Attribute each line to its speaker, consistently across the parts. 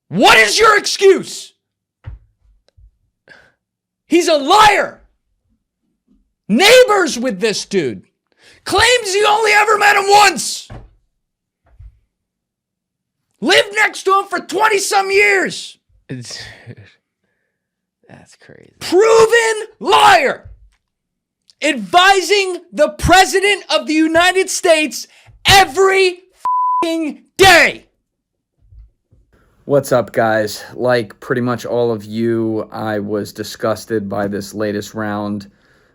Speaker 1: What is your excuse? He's a liar. Neighbors with this dude. Claims he only ever met him once. Lived next to him for 20-some years.
Speaker 2: That's crazy.
Speaker 1: Proven liar. Advising the President of the United States every f***ing day.
Speaker 3: What's up, guys? Like pretty much all of you, I was disgusted by this latest round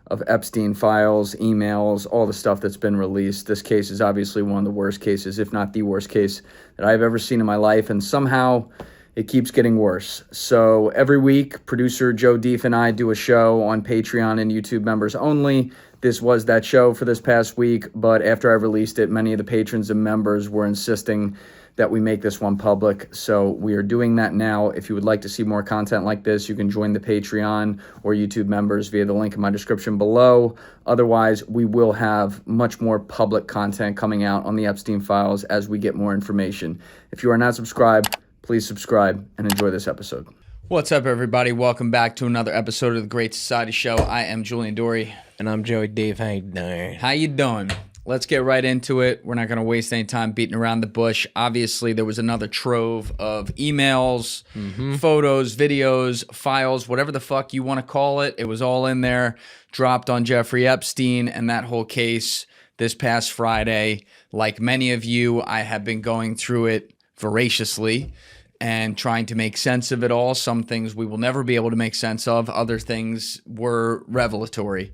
Speaker 3: of Epstein Files, emails, all the stuff that's been released. This case is obviously one of the worst cases, if not the worst case that I've ever seen in my life, and somehow it keeps getting worse. So every week, producer Joe Deef and I do a show on Patreon and YouTube members only. This was that show for this past week, but after I released it, many of the patrons and members were insisting that we make this one public. So we are doing that now. If you would like to see more content like this, you can join the Patreon or YouTube members via the link in my description below. Otherwise, we will have much more public content coming out on the Epstein Files as we get more information. If you are not subscribed, please subscribe and enjoy this episode.
Speaker 1: What's up, everybody? Welcome back to another episode of the Great Society Show. I am Julian Dorey.
Speaker 2: And I'm Joey Dave. How you doing?
Speaker 1: How you doing? Let's get right into it. We're not going to waste any time beating around the bush. Obviously, there was another trove of emails, photos, videos, files, whatever the fuck you want to call it. It was all in there, dropped on Jeffrey Epstein and that whole case this past Friday. Like many of you, I have been going through it voraciously and trying to make sense of it all. Some things we will never be able to make sense of. Other things were revelatory.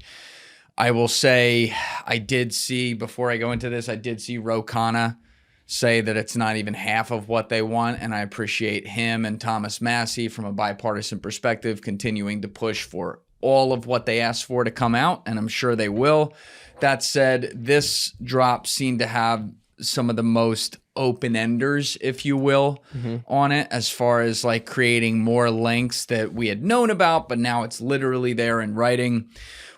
Speaker 1: I will say I did see, before I go into this, I did see Ro Khanna say that it's not even half of what they want, and I appreciate him and Thomas Massie from a bipartisan perspective continuing to push for all of what they asked for to come out, and I'm sure they will. That said, this drop seemed to have some of the most open-enders, if you will, on it, as far as like creating more links that we had known about, but now it's literally there in writing.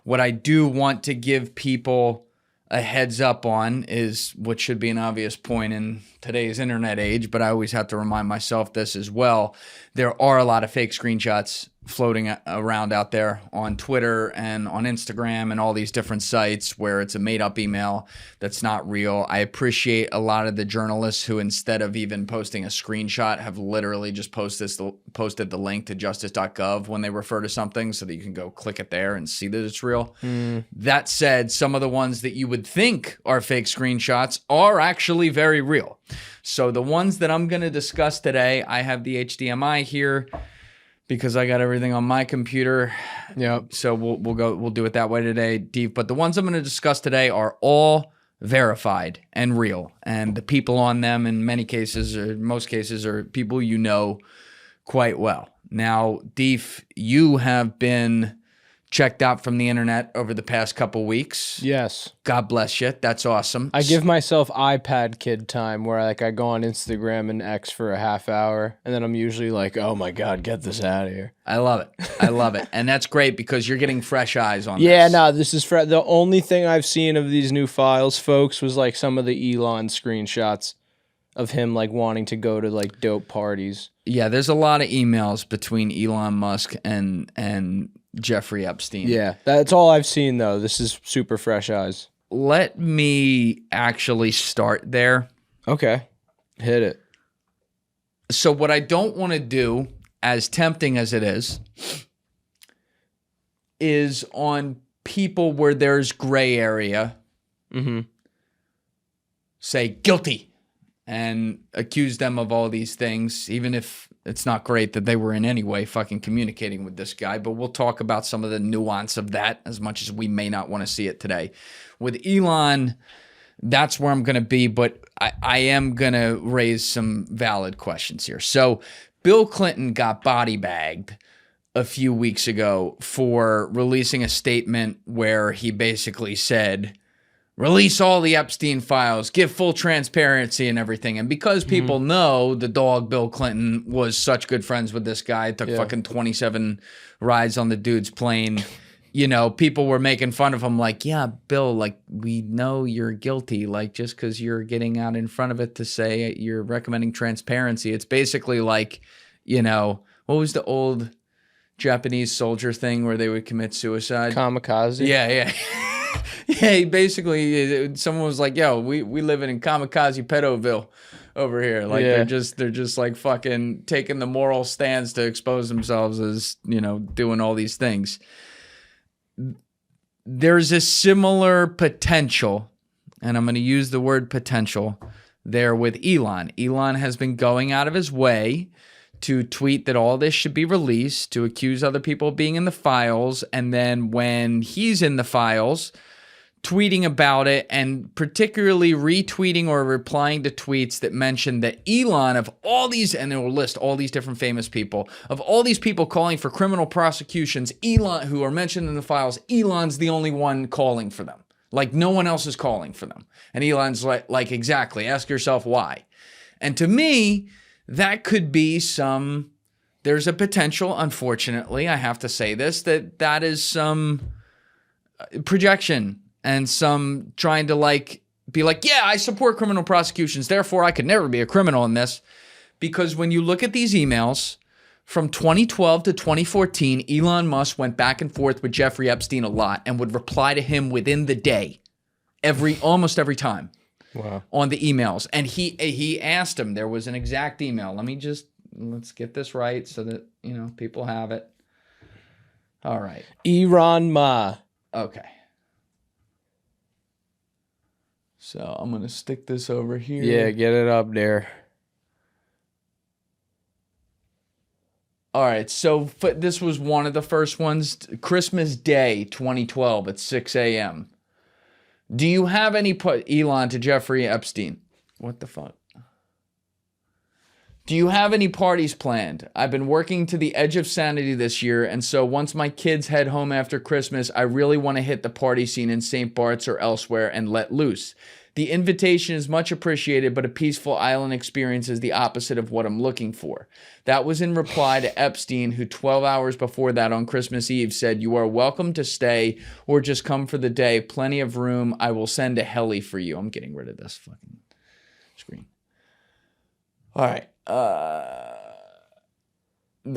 Speaker 1: What I do want to give people a heads up on is what should be an obvious point in today's internet age, but I always have to remind myself this as well. There are a lot of fake screenshots floating around out there on Twitter and on Instagram and all these different sites where it's a made-up email that's not real. I appreciate a lot of the journalists who, instead of even posting a screenshot, have literally just posted the link to justice.gov when they refer to something so that you can go click it there and see that it's real. That said, some of the ones that you would think are fake screenshots are actually very real. So the ones that I'm going to discuss today, I have the HDMI here because I got everything on my computer.
Speaker 2: Yep.
Speaker 1: So we'll do it that way today, Deep. But the ones I'm going to discuss today are all verified and real, and the people on them in many cases, or most cases, are people you know quite well. Now, Deef, you have been checked out from the internet over the past couple weeks.
Speaker 2: Yes.
Speaker 1: God bless you. That's awesome.
Speaker 2: I give myself iPad kid time where I go on Instagram and X for a half hour, and then I'm usually like, oh my God, get this out of here.
Speaker 1: I love it. I love it. And that's great because you're getting fresh eyes on
Speaker 2: Yeah,
Speaker 1: this.
Speaker 2: no, this is the only thing I've seen of these new files, folks, was like some of the Elon screenshots of him like wanting to go to like dope parties.
Speaker 1: Yeah, there's a lot of emails between Elon Musk and Jeffrey Epstein.
Speaker 2: Yeah, that's all I've seen, though. This is super fresh eyes.
Speaker 1: Let me actually start there.
Speaker 2: Okay. Hit it.
Speaker 1: So what I don't want to do, as tempting as it is on people where there's gray area, say guilty and accuse them of all these things, even if it's not great that they were in any way fucking communicating with this guy, but we'll talk about some of the nuance of that as much as we may not want to see it today. With Elon, that's where I'm going to be, but I am going to raise some valid questions here. So Bill Clinton got body bagged a few weeks ago for releasing a statement where he basically said, release all the Epstein files, give full transparency and everything. And because people know the dog Bill Clinton was such good friends with this guy, took fucking 27 rides on the dude's plane, you know, people were making fun of him like, yeah, Bill, like, we know you're guilty. Like, just because you're getting out in front of it to say you're recommending transparency, it's basically like, you know, what was the old Japanese soldier thing where they would commit suicide?
Speaker 2: Kamikaze.
Speaker 1: Yeah. Yeah, he basically, someone was like, yo, we living in kamikaze pedoville over here. Like, they're just like fucking taking the moral stance to expose themselves as, you know, doing all these things. There's a similar potential, and I'm going to use the word potential there with Elon. Elon has been going out of his way to tweet that all this should be released, to accuse other people of being in the files, and then when he's in the files, tweeting about it, and particularly retweeting or replying to tweets that mention that Elon, of all these, and it will list all these different famous people, of all these people calling for criminal prosecutions, Elon, who are mentioned in the files, Elon's the only one calling for them. Like, no one else is calling for them. And Elon's like exactly, ask yourself why. And to me, that could be there's a potential, unfortunately, I have to say this, that is some projection and some trying to be like, yeah, I support criminal prosecutions, therefore I could never be a criminal in this. Because when you look at these emails, from 2012 to 2014, Elon Musk went back and forth with Jeffrey Epstein a lot and would reply to him within the day, almost every time.
Speaker 2: Wow. On
Speaker 1: the emails. And he asked him, there was an exact email. Let's get this right so that, you know, people have it. All right.
Speaker 2: Iran Ma.
Speaker 1: Okay. So I'm going to stick this over here.
Speaker 2: Yeah, get it up there.
Speaker 1: All right. So this was one of the first ones. Christmas Day, 2012 at 6 a.m. Do you have any Elon to Jeffrey Epstein? What the fuck? Do you have any parties planned? I've been working to the edge of sanity this year, and so once my kids head home after Christmas, I really want to hit the party scene in St. Bart's or elsewhere and let loose. The invitation is much appreciated, but a peaceful island experience is the opposite of what I'm looking for. That was in reply to Epstein, who 12 hours before that on Christmas Eve said, you are welcome to stay or just come for the day. Plenty of room. I will send a heli for you. I'm getting rid of this fucking screen. All right.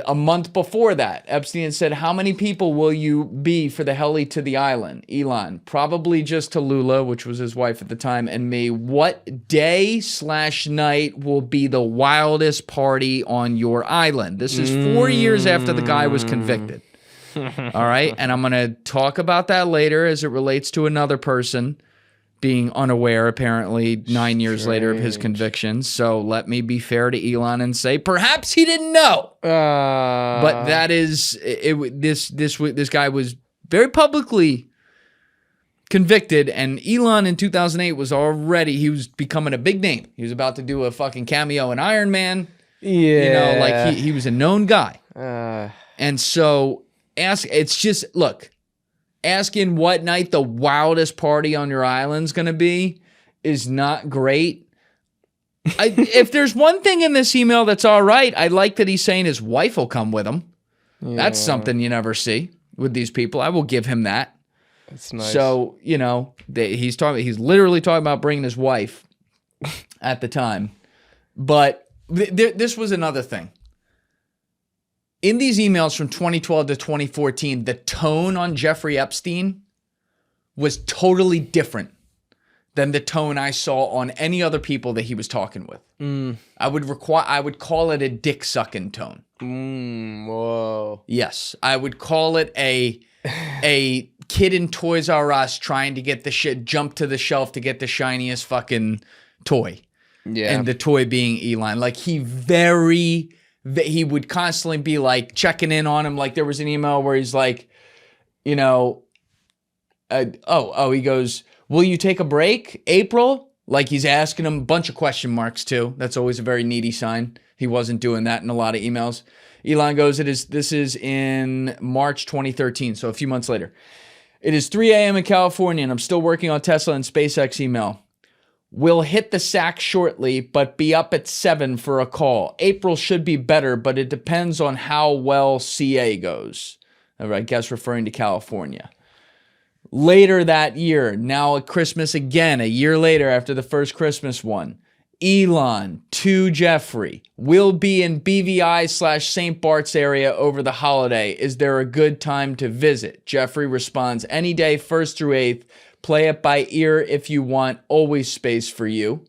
Speaker 1: A month before that, Epstein said, how many people will you be for the heli to the island? Elon, probably just Tallulah, which was his wife at the time, and me. What day/night will be the wildest party on your island? This is 4 years after the guy was convicted. All right. And I'm going to talk about that later as it relates to another person being unaware, apparently, 9 years later of his convictions. So let me be fair to Elon and say, perhaps he didn't know. But that is, this guy was very publicly convicted, and Elon in 2008 he was becoming a big name. He was about to do a fucking cameo in Iron Man.
Speaker 2: Yeah.
Speaker 1: You know, like he was a known guy. And so asking what night the wildest party on your island's going to be is not great. If there's one thing in this email that's all right, I like that he's saying his wife will come with him. Yeah. That's something you never see with these people. I will give him that.
Speaker 2: That's nice.
Speaker 1: So, you know, he's literally talking about bringing his wife at the time. But this was another thing. In these emails from 2012 to 2014, the tone on Jeffrey Epstein was totally different than the tone I saw on any other people that he was talking with. I would call it a dick sucking tone.
Speaker 2: Whoa.
Speaker 1: Yes, I would call it a kid in Toys R Us trying to get the shit, jump to the shelf to get the shiniest fucking toy. Yeah, and the toy being Elon. Like he would constantly be like checking in on him. Like there was an email where he's like, you know, he goes, will you take a break, April? Like he's asking him a bunch of question marks too. That's always a very needy sign. He wasn't doing that in a lot of emails. Elon goes, this is in March 2013, so a few months later. It is 3 a.m. in California and I'm still working on Tesla and SpaceX email. We'll hit the sack shortly, but be up at 7 for a call. April should be better, but it depends on how well CA goes. I guess referring to California. Later that year, now at Christmas again, a year later after the first Christmas one, Elon to Jeffrey, will be in BVI/St. Bart's area over the holiday. Is there a good time to visit? Jeffrey responds, any day, 1st through 8th. Play it by ear if you want. Always space for you.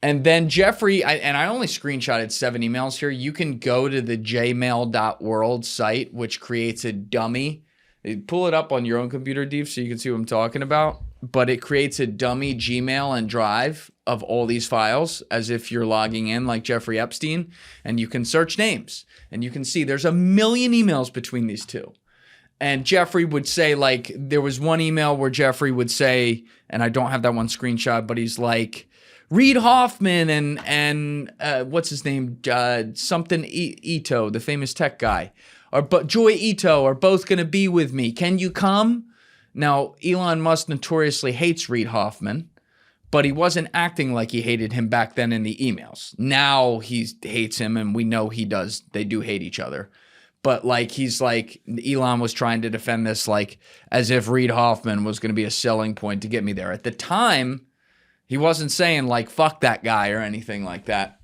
Speaker 1: And then Jeffrey, I only screenshotted 7 emails here. You can go to the jmail.world site, which creates a dummy. Pull it up on your own computer, Deep, so you can see what I'm talking about. But it creates a dummy Gmail and Drive of all these files as if you're logging in like Jeffrey Epstein. And you can search names. And you can see there's a million emails between these two. And Jeffrey would say, like, there was one email where Jeffrey would say, and I don't have that one screenshot, but he's like, Reid Hoffman and what's his name? Something Ito, the famous tech guy. But Joy Ito are both going to be with me. Can you come? Now, Elon Musk notoriously hates Reid Hoffman, but he wasn't acting like he hated him back then in the emails. Now he hates him, and we know he does. They do hate each other. But like he's like, Elon was trying to defend this like as if Reid Hoffman was going to be a selling point to get me there. At the time, he wasn't saying like, fuck that guy or anything like that.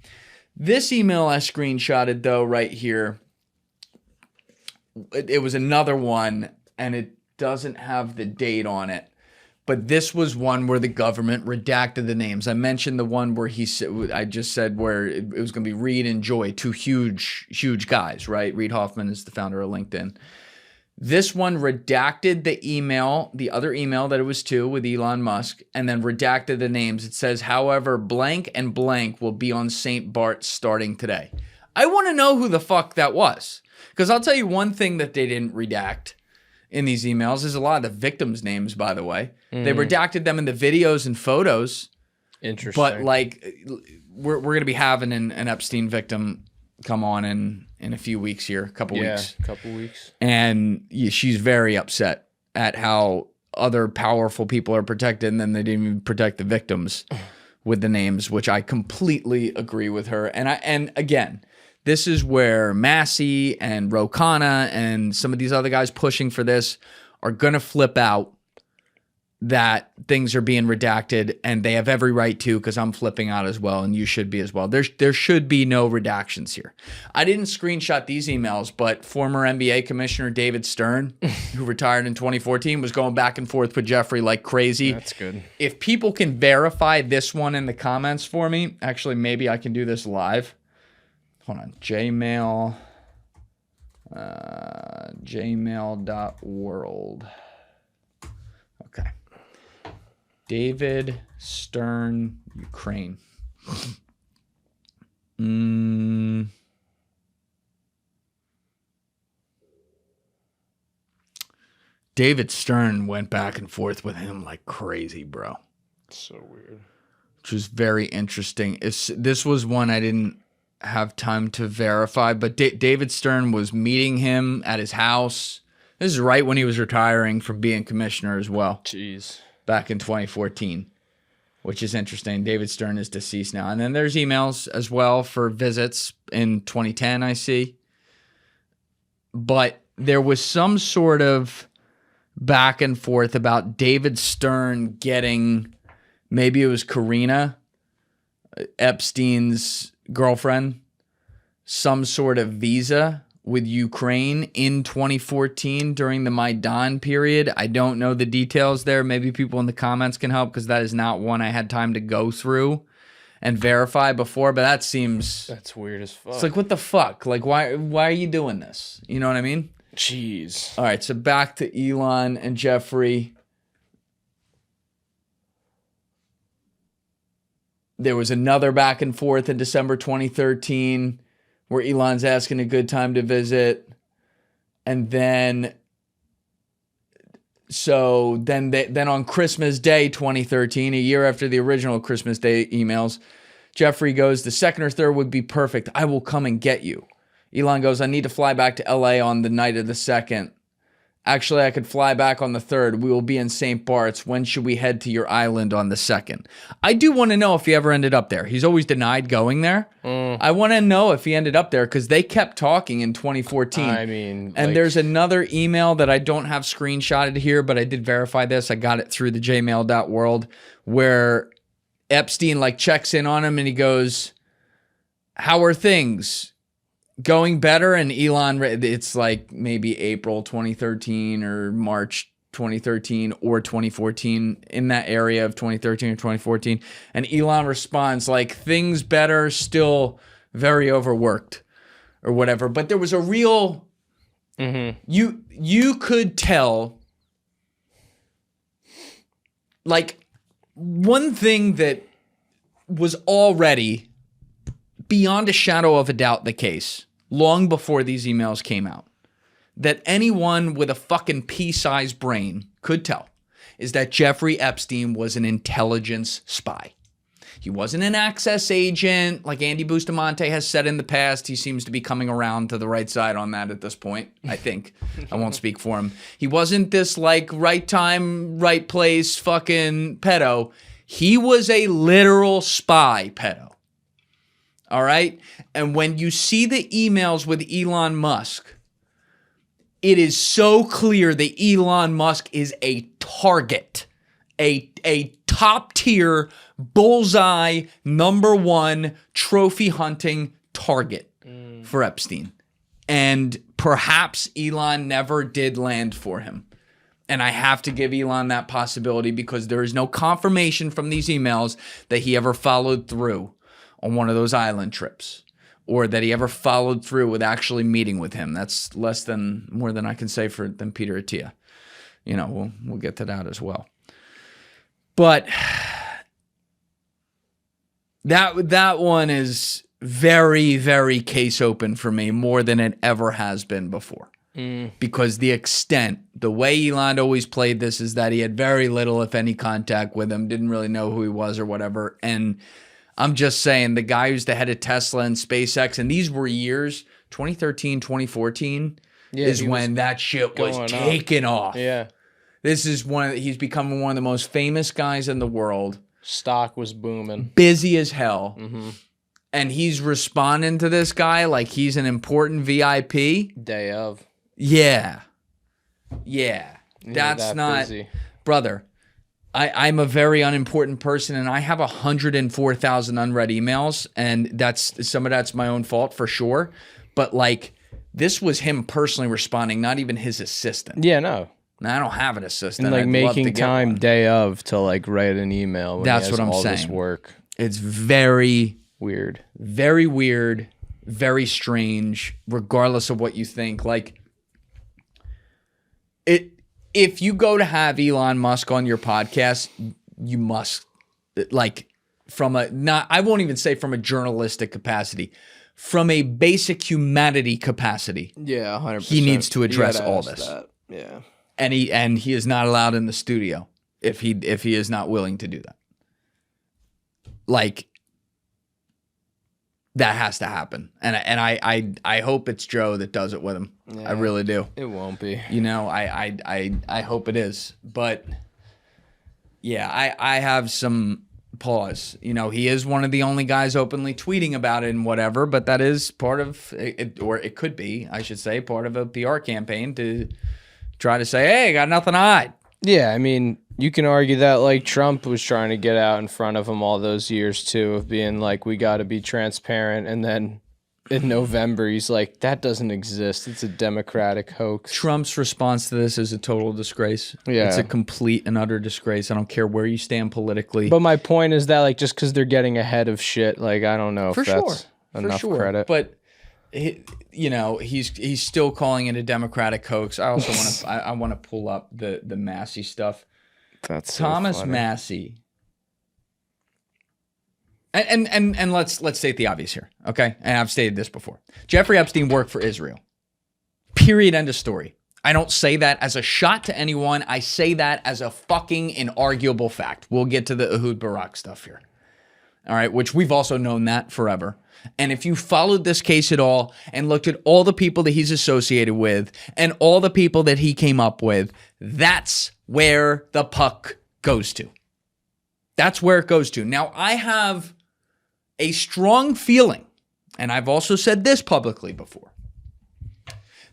Speaker 1: This email I screenshotted though right here, it was another one and it doesn't have the date on it. But this was one where the government redacted the names. I mentioned the one where I just said where it was going to be Reid and Joy, two huge guys, right? Reid Hoffman is the founder of LinkedIn. This one redacted the email, the other email that it was to with Elon Musk, and then redacted the names. It says, however, blank and blank will be on St. Bart's starting today. I want to know who the fuck that was. Because I'll tell you one thing that they didn't redact in these emails is a lot of the victims' names, by the way. They redacted them in the videos and photos.
Speaker 2: Interesting.
Speaker 1: But like, we're going to be having an Epstein victim come on in a few weeks here, a couple weeks. And she's very upset at how other powerful people are protected, and then they didn't even protect the victims with the names, which I completely agree with her. And again, this is where Massie and Rokana and some of these other guys pushing for this are going to flip out that things are being redacted, and they have every right to, because I'm flipping out as well, and you should be as well. There should be no redactions here. I didn't screenshot these emails, but former NBA Commissioner David Stern, who retired in 2014, was going back and forth with Jeffrey like crazy.
Speaker 2: That's good. If
Speaker 1: people can verify this one in the comments for me, actually, maybe I can do this live. Hold on. Jmail.world. Okay. David Stern, Ukraine. David Stern went back and forth with him like crazy, bro.
Speaker 2: So weird.
Speaker 1: Which was very interesting. This was one I didn't have time to verify, but David Stern was meeting him at his house. This is right when he was retiring from being commissioner as well.
Speaker 2: Jeez.
Speaker 1: Back in 2014, which is interesting. David Stern is deceased now. And then there's emails as well for visits in 2010, I see. But there was some sort of back and forth about David Stern getting, maybe it was Karina, Epstein's girlfriend, some sort of visa with Ukraine in 2014 during the Maidan period. I don't know the details there. Maybe people in the comments can help, because that is not one I had time to go through and verify before, but that's
Speaker 2: weird as fuck.
Speaker 1: It's like, what the fuck? Like, why are you doing this? You know what I mean?
Speaker 2: Jeez.
Speaker 1: All right, so back to Elon and Jeffrey. There was another back and forth in December 2013 where Elon's asking a good time to visit. And then, then on Christmas Day 2013, a year after the original Christmas Day emails, Jeffrey goes, the 2nd or 3rd would be perfect. I will come and get you. Elon goes, I need to fly back to LA on the night of the 2nd. Actually, I could fly back on the 3rd. We will be in St. Bart's. When should we head to your island on the 2nd? I do want to know if he ever ended up there. He's always denied going there. I want to know if he ended up there, because they kept talking in 2014.
Speaker 2: I mean,
Speaker 1: and there's another email that I don't have screenshotted here, but I did verify this. I got it through the jmail.world, where Epstein like checks in on him and he goes, how are things? Going better? And Elon, it's like maybe April 2013 or March 2013 or 2014, in that area of 2013 or 2014. And Elon responds like, things better, still very overworked or whatever. But there was a real, you could tell, like, one thing that was already beyond a shadow of a doubt the case long before these emails came out, that anyone with a fucking pea-sized brain could tell, is that Jeffrey Epstein was an intelligence spy. He wasn't an access agent like Andy Bustamante has said in the past. He seems to be coming around to the right side on that at this point, I think. I won't speak for him. He wasn't this like right time, right place fucking pedo. He was a literal spy pedo. All right? And when you see the emails with Elon Musk, it is so clear that Elon Musk is a target, a top tier, bullseye, number one trophy hunting target for Epstein. And perhaps Elon never did land for him. And I have to give Elon that possibility because there is no confirmation from these emails that he ever followed through on one of those island trips, or that he ever followed through with actually meeting with him. That's more than I can say than Peter Attia. You know, we'll get to that as well. But that one is very, very case open for me, more than it ever has been before. Because the way Elon always played this is that he had very little, if any, contact with him, didn't really know who he was or whatever. And I'm just saying, the guy who's the head of Tesla and SpaceX, and these were years, 2013, 2014, is when that shit was taking off.
Speaker 2: Yeah.
Speaker 1: This is he's becoming one of the most famous guys in the world.
Speaker 2: Stock was booming.
Speaker 1: Busy as hell. And he's responding to this guy like he's an important VIP.
Speaker 2: Day of.
Speaker 1: Yeah. That's not...
Speaker 2: busy.
Speaker 1: Brother, I'm a very unimportant person, and I have 104,000 unread emails, and some of that's my own fault for sure. But like, this was him personally responding, not even his assistant.
Speaker 2: Yeah, no.
Speaker 1: Now, I don't have an assistant.
Speaker 2: And like
Speaker 1: I'd love to
Speaker 2: making
Speaker 1: get
Speaker 2: time
Speaker 1: one.
Speaker 2: day of to like write an email. When
Speaker 1: That's
Speaker 2: he has
Speaker 1: what I'm
Speaker 2: all
Speaker 1: saying.
Speaker 2: This work.
Speaker 1: It's very
Speaker 2: weird,
Speaker 1: very strange, regardless of what you think. Like, if you go to have Elon Musk on your podcast, you must, like, I won't even say from a journalistic capacity, from a basic humanity capacity.
Speaker 2: Yeah, 100%.
Speaker 1: He needs to address all this.
Speaker 2: That. Yeah.
Speaker 1: And he is not allowed in the studio if he is not willing to do that. Like, that has to happen. And I hope it's Joe that does it with him. Yeah, I really do.
Speaker 2: It won't be.
Speaker 1: You know, I hope it is. But yeah, I have some pause. You know, he is one of the only guys openly tweeting about it and whatever, but that is part of it, or it could be, I should say, part of a PR campaign to try to say, hey, I got nothing to hide.
Speaker 2: Yeah, I mean, you can argue that like Trump was trying to get out in front of him all those years too, of being like, we got to be transparent. And then in November, he's like, that doesn't exist. It's a Democratic hoax.
Speaker 1: Trump's response to this is a total disgrace.
Speaker 2: Yeah.
Speaker 1: It's a complete and utter disgrace. I don't care where you stand politically.
Speaker 2: But my point is that like, just because they're getting ahead of shit, like, I don't know if that's enough credit.
Speaker 1: But you know, he's still calling it a Democratic hoax. I also want to pull up the Massie stuff.
Speaker 2: That's
Speaker 1: Thomas
Speaker 2: so funny.
Speaker 1: Massie. And let's state the obvious here, okay? And I've stated this before. Jeffrey Epstein worked for Israel. Period. End of story. I don't say that as a shot to anyone. I say that as a fucking inarguable fact. We'll get to the Ehud Barak stuff here. All right, which we've also known that forever. And if you followed this case at all and looked at all the people that he's associated with and all the people that he came up with, that's where the puck goes to. That's where it goes to. Now, I have a strong feeling, and I've also said this publicly before,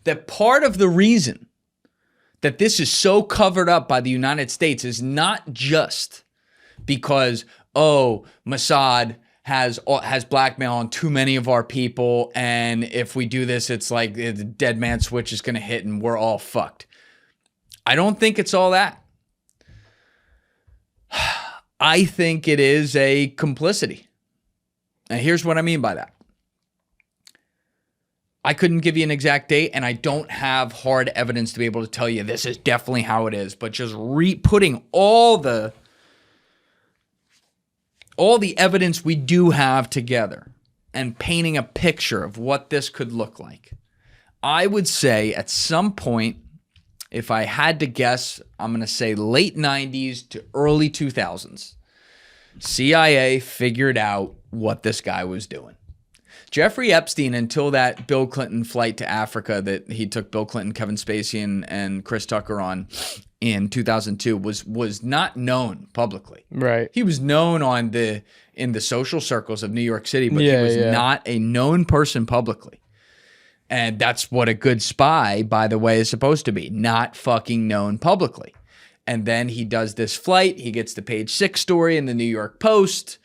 Speaker 1: that part of the reason that this is so covered up by the United States is not just because oh, Mossad has blackmail on too many of our people, and if we do this, it's like the dead man switch is going to hit and we're all fucked. I don't think it's all that. I think it is a complicity. And here's what I mean by that. I couldn't give you an exact date, and I don't have hard evidence to be able to tell you this is definitely how it is, but just putting all the evidence we do have together and painting a picture of what this could look like. I would say at some point, if I had to guess, I'm going to say late 90s to early 2000s, CIA figured out what this guy was doing. Jeffrey Epstein, until that Bill Clinton flight to Africa that he took Bill Clinton, Kevin Spacey, and Chris Tucker on in 2002, was not known publicly.
Speaker 2: Right.
Speaker 1: He was known in the social circles of New York City, but he was not a known person publicly. And that's what a good spy, by the way, is supposed to be. Not fucking known publicly. And then he does this flight. He gets the page 6 story in the New York Post.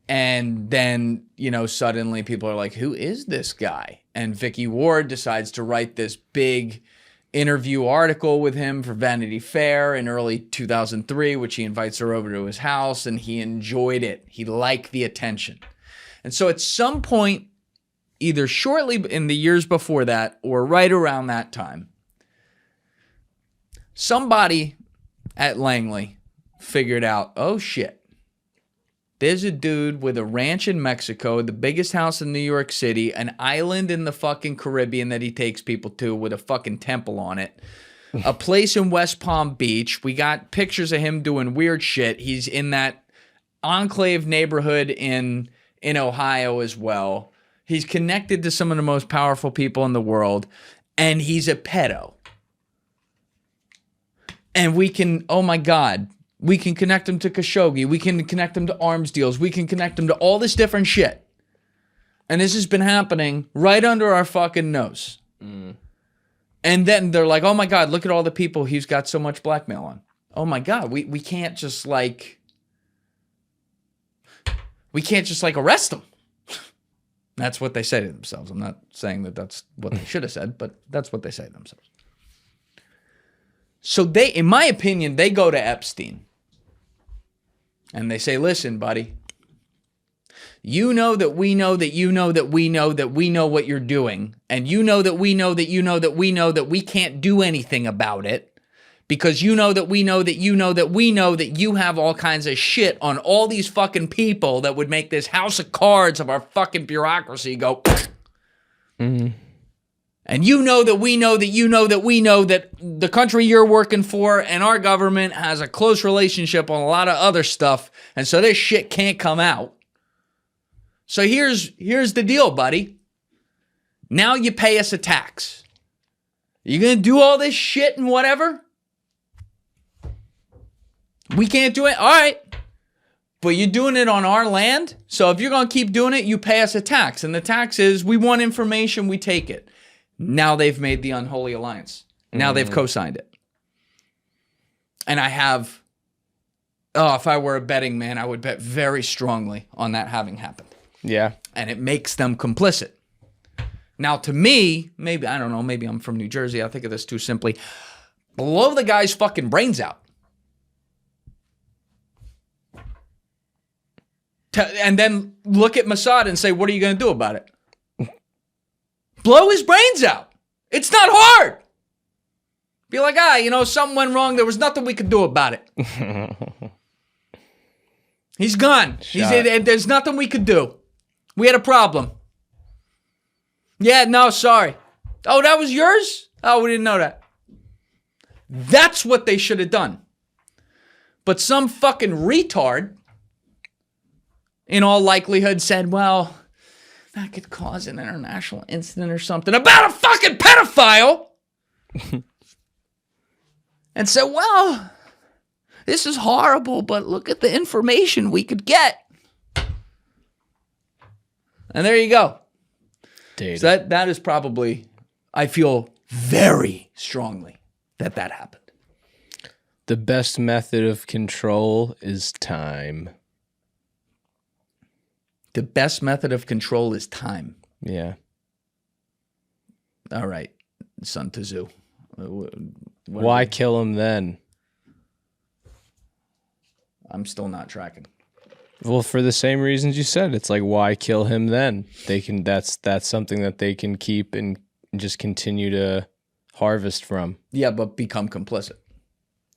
Speaker 1: And then, suddenly people are like, who is this guy? And Vicky Ward decides to write this big interview article with him for Vanity Fair in early 2003, which he invites her over to his house, and he enjoyed it. He liked the attention. And so at some point, either shortly in the years before that or right around that time, somebody at Langley figured out, oh shit, there's a dude with a ranch in Mexico, the biggest house in New York City, an island in the fucking Caribbean that he takes people to with a fucking temple on it, a place in West Palm Beach. We got pictures of him doing weird shit. He's in that enclave neighborhood in Ohio as well. He's connected to some of the most powerful people in the world, and he's a pedo. And we can, oh my God, we can connect him to Khashoggi. We can connect him to arms deals. We can connect him to all this different shit. And this has been happening right under our fucking nose. Mm. And then they're like, oh my God, look at all the people he's got so much blackmail on. Oh my God, we can't just arrest him. That's what they say to themselves. I'm not saying that that's what they should have said, but that's what they say to themselves. So they, in my opinion, they go to Epstein and they say, listen, buddy, you know that we know that you know that we know that we know what you're doing. And you know that we know that you know that we know that we can't do anything about it because you know that we know that you know that we know that you have all kinds of shit on all these fucking people that would make this house of cards of our fucking bureaucracy go. Mm-hmm. And you know that we know that you know that we know that the country you're working for and our government has a close relationship on a lot of other stuff. And so this shit can't come out. So here's the deal, buddy. Now you pay us a tax. You gonna do all this shit and whatever? We can't do it? All right. But you're doing it on our land. So if you're gonna keep doing it, you pay us a tax. And the tax is, we want information, we take it. Now they've made the unholy alliance. Now they've co-signed it. And I have, if I were a betting man, I would bet very strongly on that having happened.
Speaker 2: Yeah.
Speaker 1: And it makes them complicit. Now to me, maybe, I don't know, maybe I'm from New Jersey. I think of this too simply. Blow the guy's fucking brains out. And then look at Mossad and say, what are you going to do about it? Blow his brains out. It's not hard. Be like, something went wrong. There was nothing we could do about it. He's gone. There's nothing we could do. We had a problem. Yeah, no, sorry. Oh, that was yours? Oh, we didn't know that. That's what they should have done. But some fucking retard, in all likelihood, said, well, that could cause an international incident or something about a fucking pedophile. And said, well, this is horrible, but look at the information we could get. And there you go.
Speaker 2: Data.
Speaker 1: So that is probably, I feel very strongly that happened.
Speaker 2: The best method of control is time.
Speaker 1: The best method of control is time.
Speaker 2: Yeah.
Speaker 1: All right, Sun Tzu.
Speaker 2: Why kill him then?
Speaker 1: I'm still not tracking.
Speaker 2: Well, for the same reasons you said, it's like, why kill him then? They can. That's something that they can keep and just continue to harvest from.
Speaker 1: Yeah, but become complicit.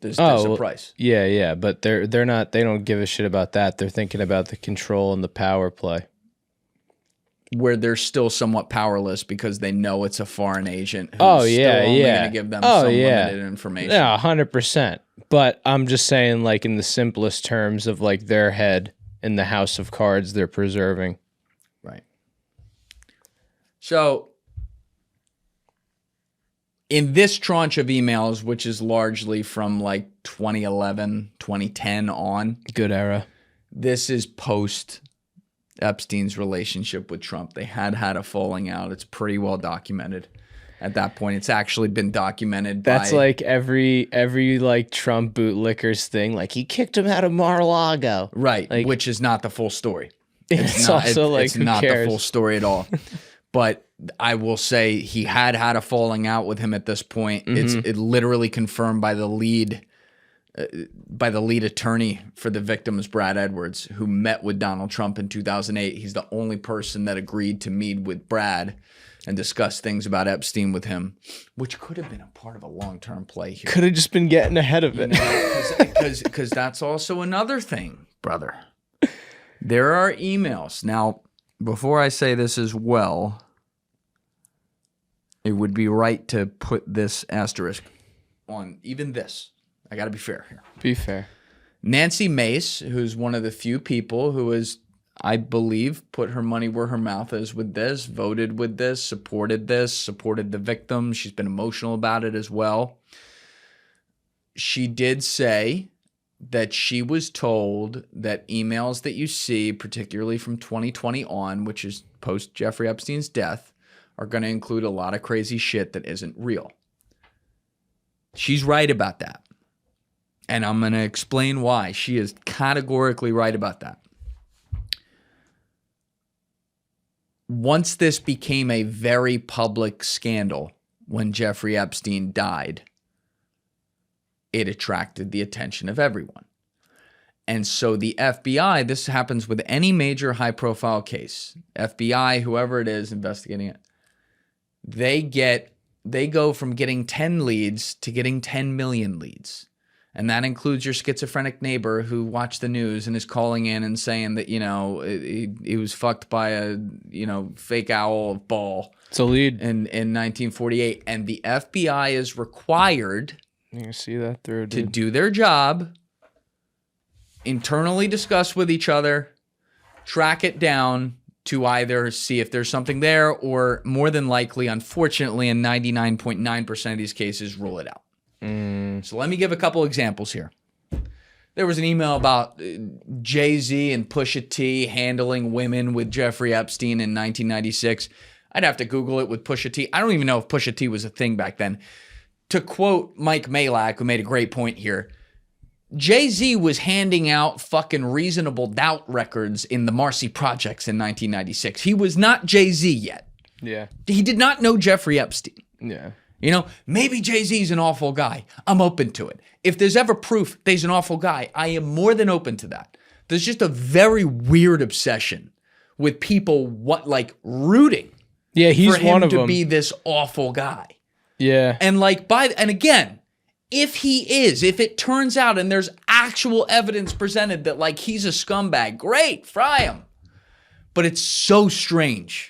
Speaker 1: There's a price.
Speaker 2: Yeah, but they're not. They don't give a shit about that. They're thinking about the control and the power play.
Speaker 1: Where they're still somewhat powerless because they know it's a foreign agent who's
Speaker 2: still
Speaker 1: only going to give them some limited information.
Speaker 2: Yeah, 100%. But I'm just saying, like, in the simplest terms of, like, their head in the house of cards they're preserving.
Speaker 1: Right. So, in this tranche of emails, which is largely from, like, 2011, 2010 on.
Speaker 2: Good era.
Speaker 1: This is post Epstein's relationship with Trump. They had a falling out. It's pretty well documented at that point. It's actually been documented.
Speaker 2: That's like every like Trump bootlickers thing. Like, he kicked him out of Mar-a-Lago.
Speaker 1: Right,
Speaker 2: like,
Speaker 1: which is not the full story.
Speaker 2: It's also like,
Speaker 1: it's not the full story at all. But I will say he had a falling out with him at this point. Mm-hmm. It literally confirmed by the lead attorney for the victims, Brad Edwards, who met with Donald Trump in 2008. He's the only person that agreed to meet with Brad and discuss things about Epstein with him, which could have been a part of a long-term play here.
Speaker 2: Could have just been getting ahead of it.
Speaker 1: Because that's also another thing, brother. There are emails. Now, before I say this as well, it would be right to put this asterisk on even this. I got to be fair here.
Speaker 2: Be fair.
Speaker 1: Nancy Mace, who's one of the few people who has, I believe, put her money where her mouth is with this, voted with this, supported the victims. She's been emotional about it as well. She did say that she was told that emails that you see, particularly from 2020 on, which is post Jeffrey Epstein's death, are going to include a lot of crazy shit that isn't real. She's right about that. And I'm going to explain why. She is categorically right about that. Once this became a very public scandal when Jeffrey Epstein died, it attracted the attention of everyone. And so the FBI, this happens with any major high-profile case, FBI, whoever it is investigating it, they go from getting 10 leads to getting 10 million leads. And that includes your schizophrenic neighbor who watched the news and is calling in and saying that, he was fucked by a, fake owl ball.
Speaker 2: It's a lead.
Speaker 1: In 1948. And the FBI is required
Speaker 2: you see that through,
Speaker 1: to do their job, internally discuss with each other, track it down to either see if there's something there or more than likely, unfortunately, in 99.9% of these cases, rule it out. So let me give a couple examples here. There was an email about Jay-Z and Pusha T handling women with Jeffrey Epstein in 1996. I'd have to Google it with Pusha T. I don't even know if Pusha T was a thing back then. To quote Mike Malak, who made a great point here, Jay-Z was handing out fucking Reasonable Doubt records in the Marcy Projects in 1996. He was not Jay-Z yet.
Speaker 2: Yeah.
Speaker 1: He did not know Jeffrey Epstein.
Speaker 2: Yeah.
Speaker 1: Maybe Jay-Z's an awful guy. I'm open to it. If there's ever proof that he's an awful guy, I am more than open to that. There's just a very weird obsession with people rooting
Speaker 2: he's
Speaker 1: for him
Speaker 2: one of
Speaker 1: to
Speaker 2: them.
Speaker 1: be this awful guy.
Speaker 2: Yeah.
Speaker 1: And again, if it turns out and there's actual evidence presented that he's a scumbag, great, fry him. But it's so strange.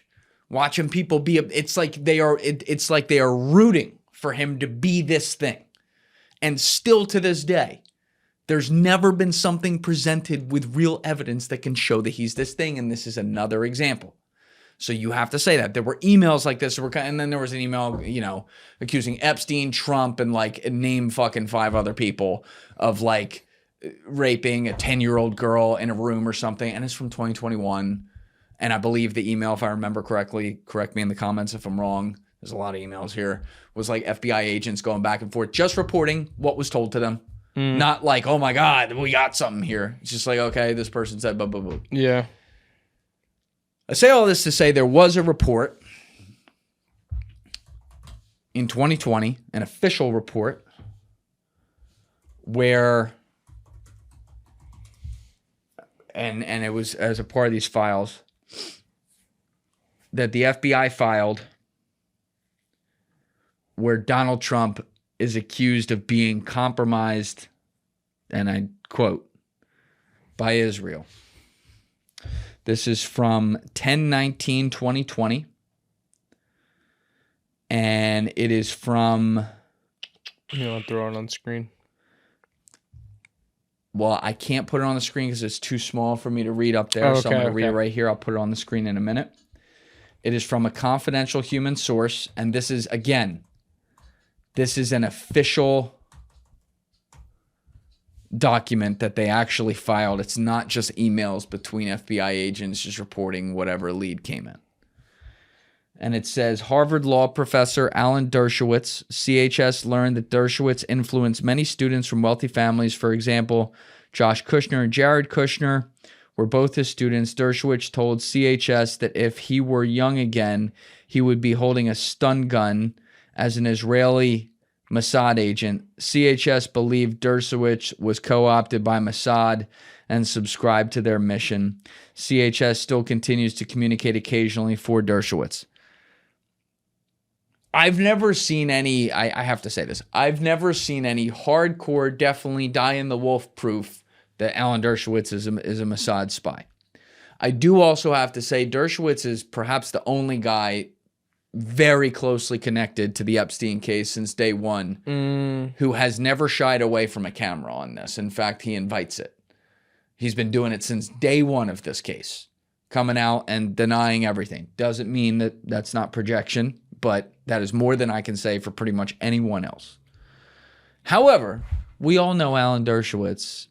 Speaker 1: Watching people it's like they are rooting for him to be this thing. And still to this day, there's never been something presented with real evidence that can show that he's this thing. And this is another example. So you have to say that. There were emails like this, and then there was an email, accusing Epstein, Trump, and name fucking 5 other people of raping a 10-year-old girl in a room or something. And it's from 2021. And I believe the email, if I remember correctly, correct me in the comments if I'm wrong, there's a lot of emails here, was FBI agents going back and forth, just reporting what was told to them. Not oh my God, we got something here. It's just okay, this person said blah, blah, blah.
Speaker 2: Yeah.
Speaker 1: I say all this to say there was a report in 2020, an official report, where, and it was as a part of these files, that the FBI filed where Donald Trump is accused of being compromised, and I quote, by Israel. This is from 10/19/2020. And it is from...
Speaker 2: You want to throw it on screen?
Speaker 1: Well, I can't put it on the screen because it's too small for me to read up there. So I'm going to read it right here. I'll put it on the screen in a minute. It is from a confidential human source. And this is, again, this is an official document that they actually filed. It's not just emails between FBI agents just reporting whatever lead came in. And it says, Harvard law professor Alan Dershowitz, CHS learned that Dershowitz influenced many students from wealthy families. For example, Josh Kushner and Jared Kushner were both his students. Dershowitz told CHS that if he were young again, he would be holding a stun gun as an Israeli Mossad agent. CHS believed Dershowitz was co-opted by Mossad and subscribed to their mission. CHS still continues to communicate occasionally for Dershowitz. I've never seen any, I have to say this, I've never seen any hardcore, definitely die-in-the-wolf proof that Alan Dershowitz is a Mossad spy. I do also have to say Dershowitz is perhaps the only guy very closely connected to the Epstein case since day one who has never shied away from a camera on this. In fact, he invites it. He's been doing it since day one of this case, coming out and denying everything. Doesn't mean that that's not projection, but that is more than I can say for pretty much anyone else. However, we all know Alan Dershowitz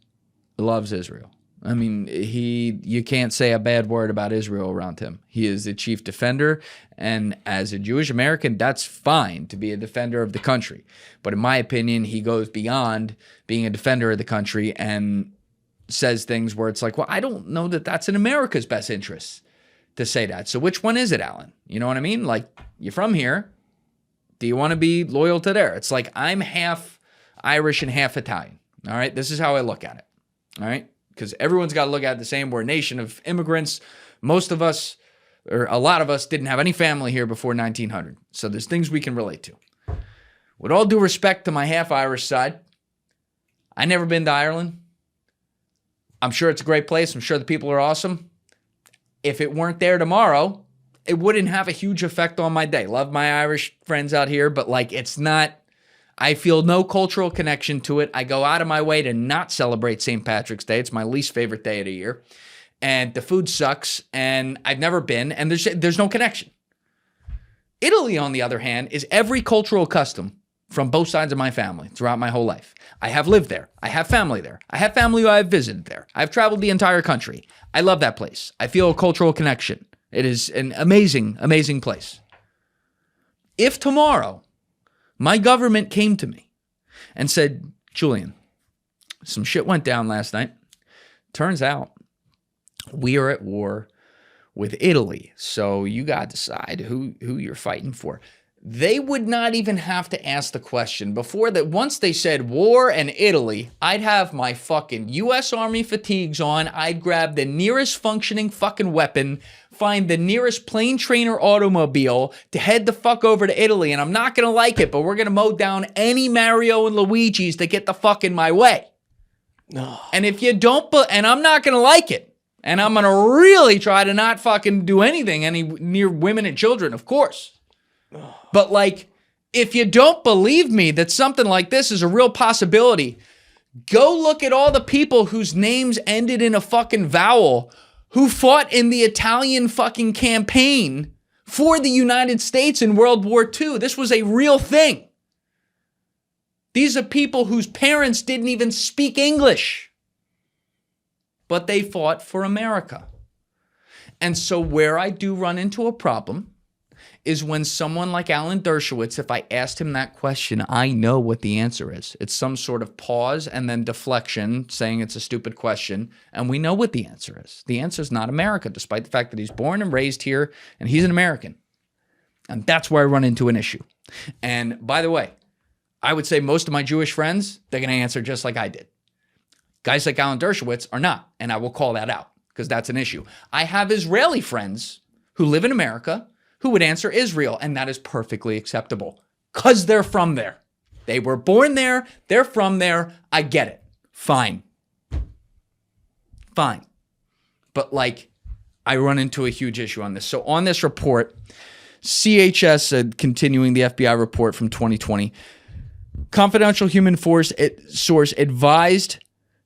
Speaker 1: loves Israel. I mean, you can't say a bad word about Israel around him. He is the chief defender, and as a Jewish American, that's fine to be a defender of the country. But in my opinion, he goes beyond being a defender of the country and says things where it's like, well, I don't know that that's in America's best interests to say that. So which one is it, Alan? You know what I mean? Like, you're from here. Do you want to be loyal to there? It's like I'm half Irish and half Italian. All right? This is how I look at it. All right? Because everyone's got to look at it the same. We're a nation of immigrants. Most of us, or a lot of us, didn't have any family here before 1900. So there's things we can relate to. With all due respect to my half Irish side, I never been to Ireland. I'm sure it's a great place. I'm sure the people are awesome. If it weren't there tomorrow, it wouldn't have a huge effect on my day. Love my Irish friends out here, but like it's not, I feel no cultural connection to it. I go out of my way to not celebrate St. Patrick's Day. It's my least favorite day of the year. And the food sucks, and I've never been, and there's no connection. Italy, on the other hand, is every cultural custom from both sides of my family throughout my whole life. I have lived there. I have family there. I have family who I have visited there. I've traveled the entire country. I love that place. I feel a cultural connection. It is an amazing, amazing place. If tomorrow my government came to me and said, Julian, some shit went down last night. Turns out we are at war with Italy. So you got to decide who you're fighting for. They would not even have to ask the question. Before that, once they said war and Italy, I'd have my fucking U.S. Army fatigues on. I'd grab the nearest functioning fucking weapon, find the nearest plane, train, or automobile to head the fuck over to Italy. And I'm not going to like it, but we're going to mow down any Mario and Luigi's that get the fuck in my way. No. And if you don't, and I'm not going to like it. And I'm going to really try to not fucking do anything any near women and children, of course. But like, if you don't believe me that something like this is a real possibility, go look at all the people whose names ended in a fucking vowel who fought in the Italian fucking campaign for the United States in World War II. This was a real thing. These are people whose parents didn't even speak English, but they fought for America. And so where I do run into a problem is when someone like Alan Dershowitz, if I asked him that question, I know what the answer is. It's some sort of pause and then deflection, saying it's a stupid question, and we know what the answer is. The answer is not America, despite the fact that he's born and raised here, and he's an American. And that's where I run into an issue. And by the way, I would say most of my Jewish friends, they're going to answer just like I did. Guys like Alan Dershowitz are not, and I will call that out because that's an issue. I have Israeli friends who live in America who would answer Israel, and that is perfectly acceptable because they're from there. They were born there. They're from there. I get it. Fine. Fine. But like, I run into a huge issue on this. So on this report, CHS said, continuing the FBI report from 2020, confidential human source advised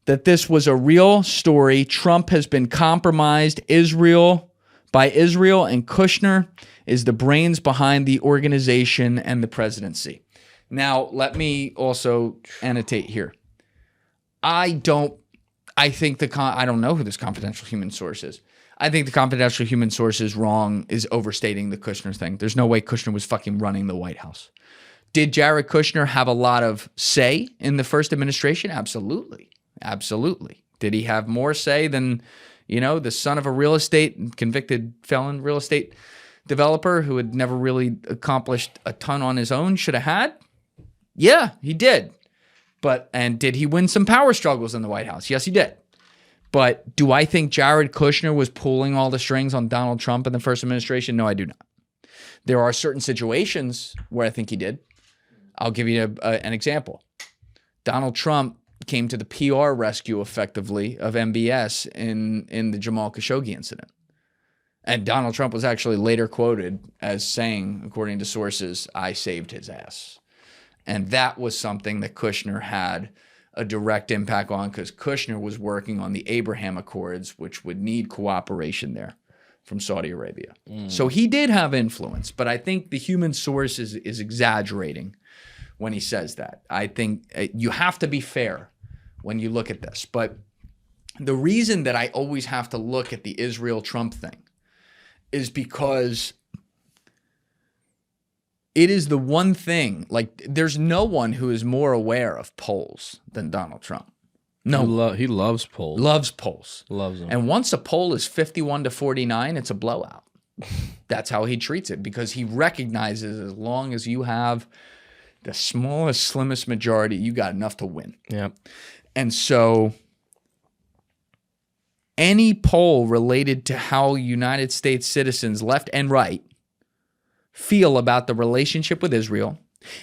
Speaker 1: that this was a real story. Trump has been compromised. By Israel, and Kushner is the brains behind the organization and the presidency. Now, let me also annotate here. I don't know who this confidential human source is. I think the confidential human source is wrong, is overstating the Kushner thing. There's no way Kushner was fucking running the White House. Did Jared Kushner have a lot of say in the first administration? Absolutely. Absolutely. Did he have more say than, the son of a convicted felon real estate developer who had never really accomplished a ton on his own should have had? Yeah, he did. And did he win some power struggles in the White House? Yes, he did. But do I think Jared Kushner was pulling all the strings on Donald Trump in the first administration? No, I do not. There are certain situations where I think he did. I'll give you an example. Donald Trump came to the PR rescue, effectively, of MBS in the Jamal Khashoggi incident. And Donald Trump was actually later quoted as saying, according to sources, I saved his ass. And that was something that Kushner had a direct impact on, because Kushner was working on the Abraham Accords, which would need cooperation there from Saudi Arabia. So he did have influence, but I think the human source is exaggerating when he says that. I think you have to be fair when you look at this. But the reason that I always have to look at the Israel-Trump thing is because it is the one thing, like, there's no one who is more aware of polls than Donald Trump. No.
Speaker 2: He loves polls.
Speaker 1: Loves polls.
Speaker 2: Loves them.
Speaker 1: And once a poll is 51-49, it's a blowout. That's how he treats it, because he recognizes as long as you have the smallest, slimmest majority, you got enough to win.
Speaker 2: Yeah.
Speaker 1: And so any poll related to how United States citizens, left and right, feel about the relationship with Israel,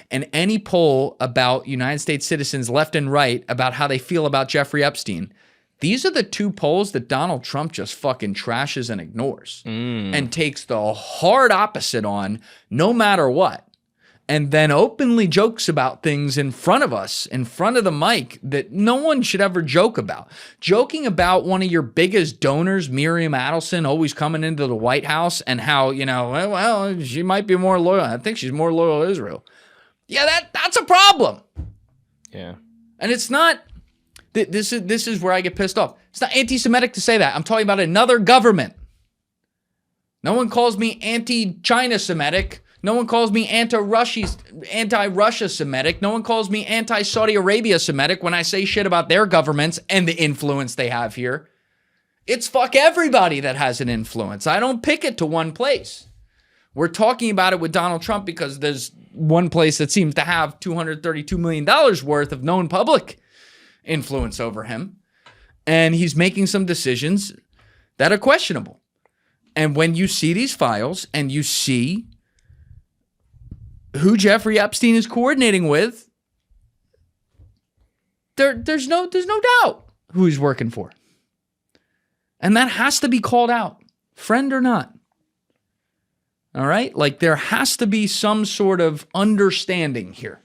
Speaker 1: and any poll about United States citizens, left and right, about how they feel about Jeffrey Epstein, these are the two polls that Donald Trump just fucking trashes and ignores and takes the hard opposite on no matter what. And then openly jokes about things in front of us, in front of the mic, that no one should ever joke about. Joking about one of your biggest donors, Miriam Adelson, always coming into the White House, and how, well, she might be more loyal. I think she's more loyal to Israel. Yeah, that's a problem.
Speaker 2: Yeah.
Speaker 1: And it's not, this is where I get pissed off. It's not anti-Semitic to say that. I'm talking about another government. No one calls me anti-China Semitic. No one calls me anti-Russia Semitic. No one calls me anti-Saudi Arabia Semitic when I say shit about their governments and the influence they have here. It's fuck everybody that has an influence. I don't pick it to one place. We're talking about it with Donald Trump because there's one place that seems to have $232 million worth of known public influence over him. And he's making some decisions that are questionable. And when you see these files and you see who Jeffrey Epstein is coordinating with, there's no doubt who he's working for. And that has to be called out, friend or not. All right? Like, there has to be some sort of understanding here,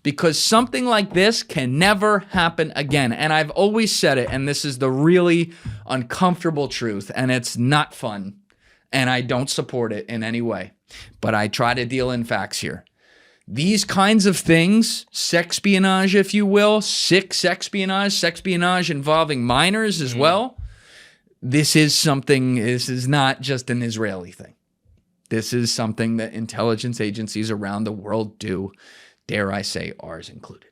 Speaker 1: because something like this can never happen again. And I've always said it, and this is the really uncomfortable truth, and it's not fun, and I don't support it in any way. But I try to deal in facts here. These kinds of things, sexpionage, if you will, sexpionage involving minors as well, this is not just an Israeli thing. This is something that intelligence agencies around the world do, dare I say, ours included.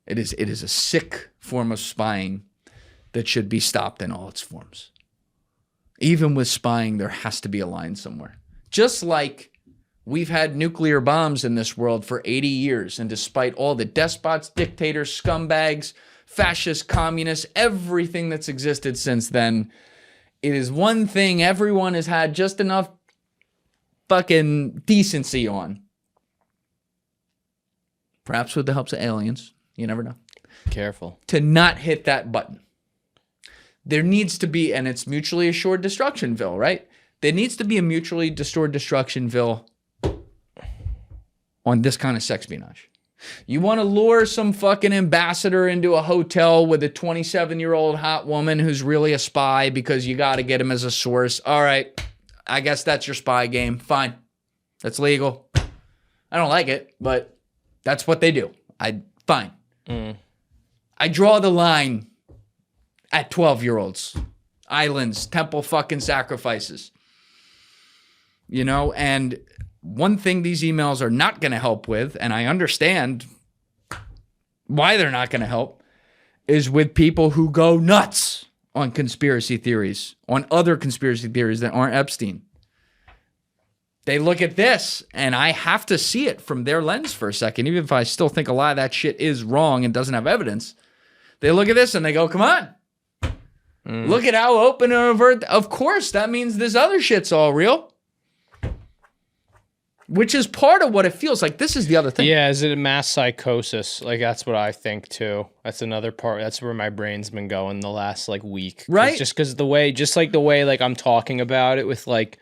Speaker 1: It is a sick form of spying that should be stopped in all its forms. Even with spying, there has to be a line somewhere. Just like we've had nuclear bombs in this world for 80 years, and despite all the despots, dictators, scumbags, fascists, communists, everything that's existed since then, it is one thing everyone has had just enough fucking decency on. Perhaps with the help of aliens. You never know.
Speaker 2: Careful.
Speaker 1: To not hit that button. There needs to be, and it's mutually assured destructionville, right? There needs to be a mutually assured destructionville on this kind of sexpionage. You want to lure some fucking ambassador into a hotel with a 27-year-old hot woman who's really a spy because you got to get him as a source. All right, I guess that's your spy game. Fine. That's legal. I don't like it, but that's what they do. Fine. I draw the line at 12-year-olds. Islands, temple fucking sacrifices. You know, and one thing these emails are not going to help with, and I understand why they're not going to help, is with people who go nuts on conspiracy theories, on other conspiracy theories that aren't Epstein. They look at this, and I have to see it from their lens for a second, even if I still think a lot of that shit is wrong and doesn't have evidence. They look at this and they go, come on. Look at how open and overt. Of course, that means this other shit's all real. Which is part of what it feels like. This is the other thing.
Speaker 2: Yeah, is it a mass psychosis? Like, that's what I think, too. That's another part. That's where my brain's been going the last, like, week.
Speaker 1: Right?
Speaker 2: Just because the way, like, I'm talking about it with, like,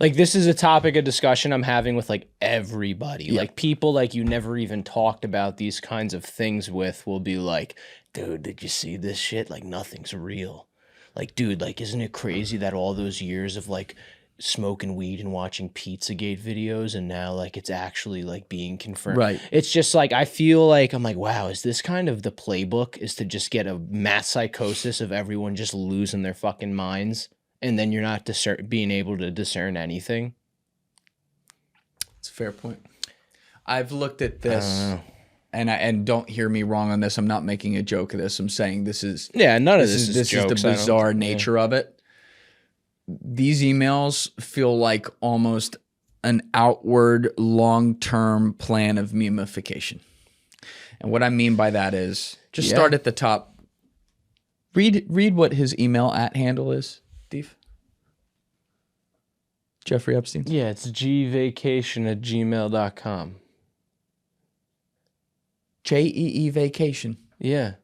Speaker 2: this is a topic of discussion I'm having with, like, everybody. Yeah. Like, people, like, you never even talked about these kinds of things with will be like, dude, did you see this shit? Like, nothing's real. Like, dude, like, isn't it crazy that all those years of, like, smoking weed and watching Pizzagate videos and now, like, it's actually, like, being confirmed?
Speaker 1: Right.
Speaker 2: It's just, like, I feel like, I'm like, wow, is this kind of the playbook, is to just get a mass psychosis of everyone just losing their fucking minds? And then you're not being able to discern anything.
Speaker 1: It's a fair point. I've looked at this, and don't hear me wrong on this. I'm not making a joke of this. I'm saying this is
Speaker 2: none of this is jokes.
Speaker 1: Is the bizarre nature of it. These emails feel like almost an outward, long-term plan of memification. And what I mean by that is just start at the top. Read what his email @handle is. Steve? Jeffrey Epstein?
Speaker 2: Yeah, it's gvacation@gmail.com.
Speaker 1: JEE vacation.
Speaker 2: Yeah.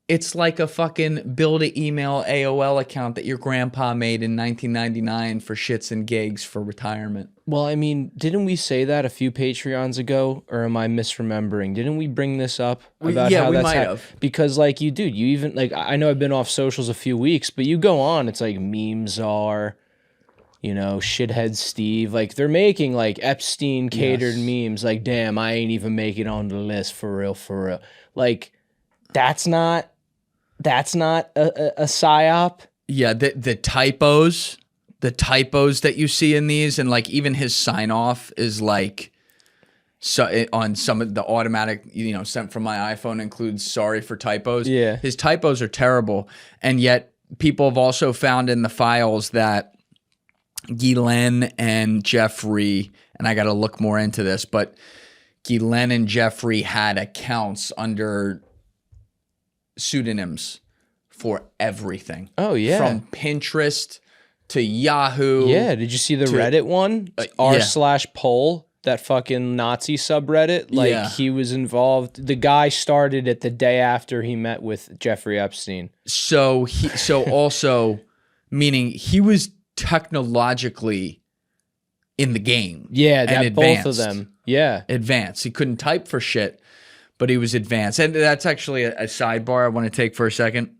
Speaker 1: It's like a fucking build a email AOL account that your grandpa made in 1999 for shits and gigs for retirement.
Speaker 2: Well, I mean, didn't we say that a few Patreons ago, or am I misremembering? Didn't we bring this up about how that's
Speaker 1: might have.
Speaker 2: Because, like, you even, like, I know I've been off socials a few weeks, but you go on, it's like memes are, you know, shithead Steve, like, they're making, like, Epstein catered memes, like, damn, I ain't even make it on the list, for real. Like, that's not a psyop.
Speaker 1: Yeah, the typos that you see in these, and like even his sign off is like, so on some of the automatic, you know, sent from my iPhone includes sorry for typos.
Speaker 2: Yeah,
Speaker 1: his typos are terrible, and yet people have also found in the files that Ghislaine and Jeffrey, and I got to look more into this, but Ghislaine and Jeffrey had accounts under pseudonyms for everything.
Speaker 2: Oh yeah,
Speaker 1: from Pinterest to Yahoo.
Speaker 2: Yeah, did you see the Reddit one? r/poll, that fucking Nazi subreddit. Like, he was involved. The guy started it the day after he met with Jeffrey Epstein.
Speaker 1: So also meaning he was technologically in the game.
Speaker 2: Yeah,
Speaker 1: and
Speaker 2: that
Speaker 1: advanced.
Speaker 2: Both of them. Yeah,
Speaker 1: advanced. He couldn't type for shit, but he was advanced. And that's actually a sidebar I want to take for a second.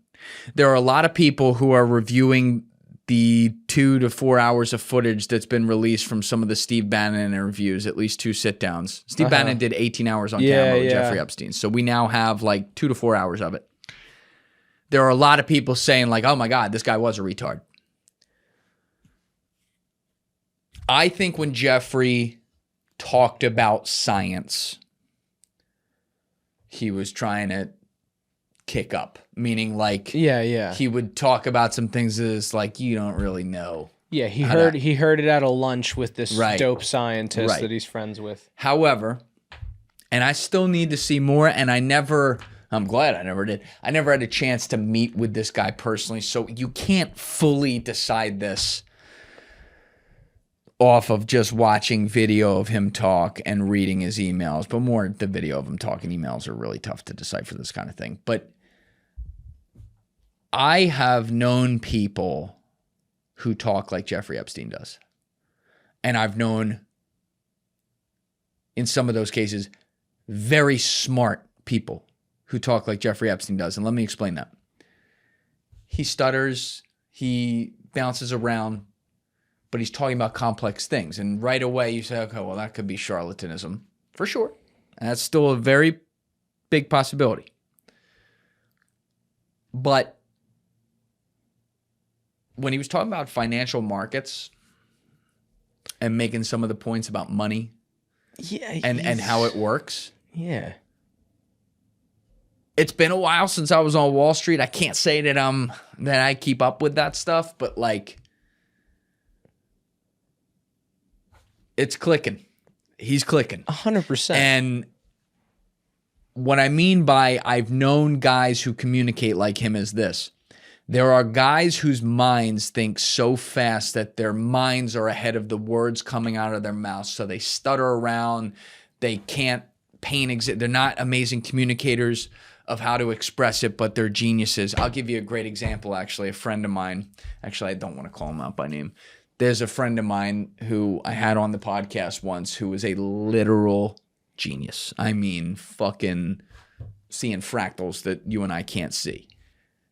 Speaker 1: There are a lot of people who are reviewing the 2 to 4 hours of footage that's been released from some of the Steve Bannon interviews, at least 2 sit-downs. Steve Bannon did 18 hours on camera with Jeffrey Epstein. So we now have like 2 to 4 hours of it. There are a lot of people saying like, oh my God, this guy was a retard. I think when Jeffrey talked about science, he was trying to kick up, meaning like he would talk about some things that's like you don't really know.
Speaker 2: Yeah, he heard it at a lunch with this dope scientist that he's friends with.
Speaker 1: However, and I still need to see more, and I'm glad I never did. I never had a chance to meet with this guy personally, so you can't fully decide this off of just watching video of him talk and reading his emails, but more the video of him talking. Emails are really tough to decipher this kind of thing. But I have known people who talk like Jeffrey Epstein does. And I've known, in some of those cases, very smart people who talk like Jeffrey Epstein does. And let me explain that. He stutters, he bounces around, but he's talking about complex things. And right away you say, okay, well, that could be charlatanism for sure. And that's still a very big possibility. But when he was talking about financial markets and making some of the points about money and how it works.
Speaker 2: Yeah.
Speaker 1: It's been a while since I was on Wall Street. I can't say that I keep up with that stuff, but like it's clicking. He's clicking.
Speaker 2: 100%.
Speaker 1: And what I mean by I've known guys who communicate like him is this. There are guys whose minds think so fast that their minds are ahead of the words coming out of their mouths. So they stutter around. They can't paint. They're not amazing communicators of how to express it, but they're geniuses. I'll give you a great example, actually. A friend of mine, actually, I don't want to call him out by name. There's a friend of mine who I had on the podcast once who was a literal genius. I mean, fucking seeing fractals that you and I can't see.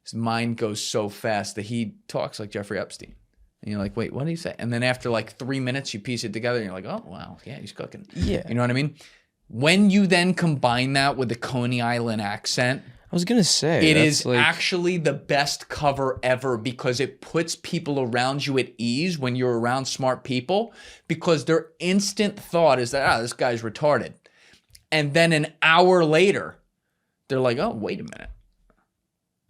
Speaker 1: His mind goes so fast that he talks like Jeffrey Epstein. And you're like, wait, what did he say? And then after like 3 minutes, you piece it together and you're like, oh, wow, yeah, he's cooking.
Speaker 2: Yeah.
Speaker 1: You know what I mean? When you then combine that with the Coney Island accent,
Speaker 2: I was going to say,
Speaker 1: it is like actually the best cover ever because it puts people around you at ease when you're around smart people because their instant thought is that, this guy's retarded. And then an hour later, they're like, oh, wait a minute.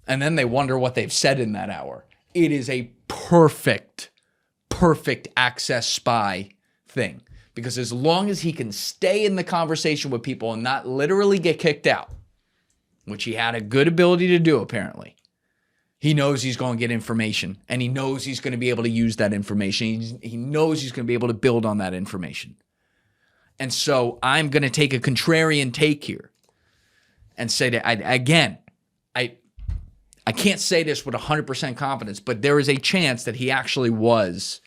Speaker 1: And then they wonder what they've said in that hour. It is a perfect access spy thing. Because as long as he can stay in the conversation with people and not literally get kicked out, which he had a good ability to do apparently, he knows he's going to get information. And he knows he's going to be able to use that information. He knows he's going to be able to build on that information. And so I'm going to take a contrarian take here and say that, I can't say this with 100% confidence, but there is a chance that he actually was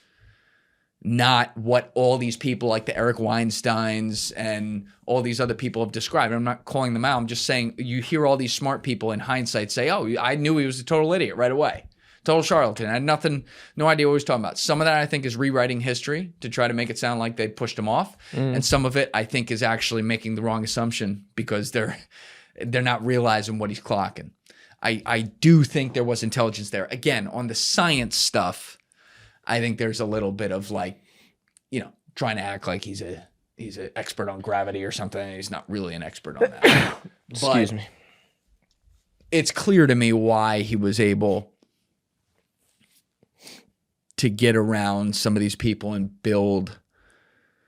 Speaker 1: not what all these people like the Eric Weinsteins and all these other people have described. I'm not calling them out. I'm just saying you hear all these smart people in hindsight say, oh, I knew he was a total idiot right away. Total charlatan. I had no idea what he was talking about. Some of that I think is rewriting history to try to make it sound like they pushed him off. And some of it I think is actually making the wrong assumption because they're not realizing what he's clocking. I do think there was intelligence there. Again, on the science stuff, I think there's a little bit of like, trying to act like he's an expert on gravity or something. He's not really an expert on that.
Speaker 2: Excuse me.
Speaker 1: It's clear to me why he was able to get around some of these people and build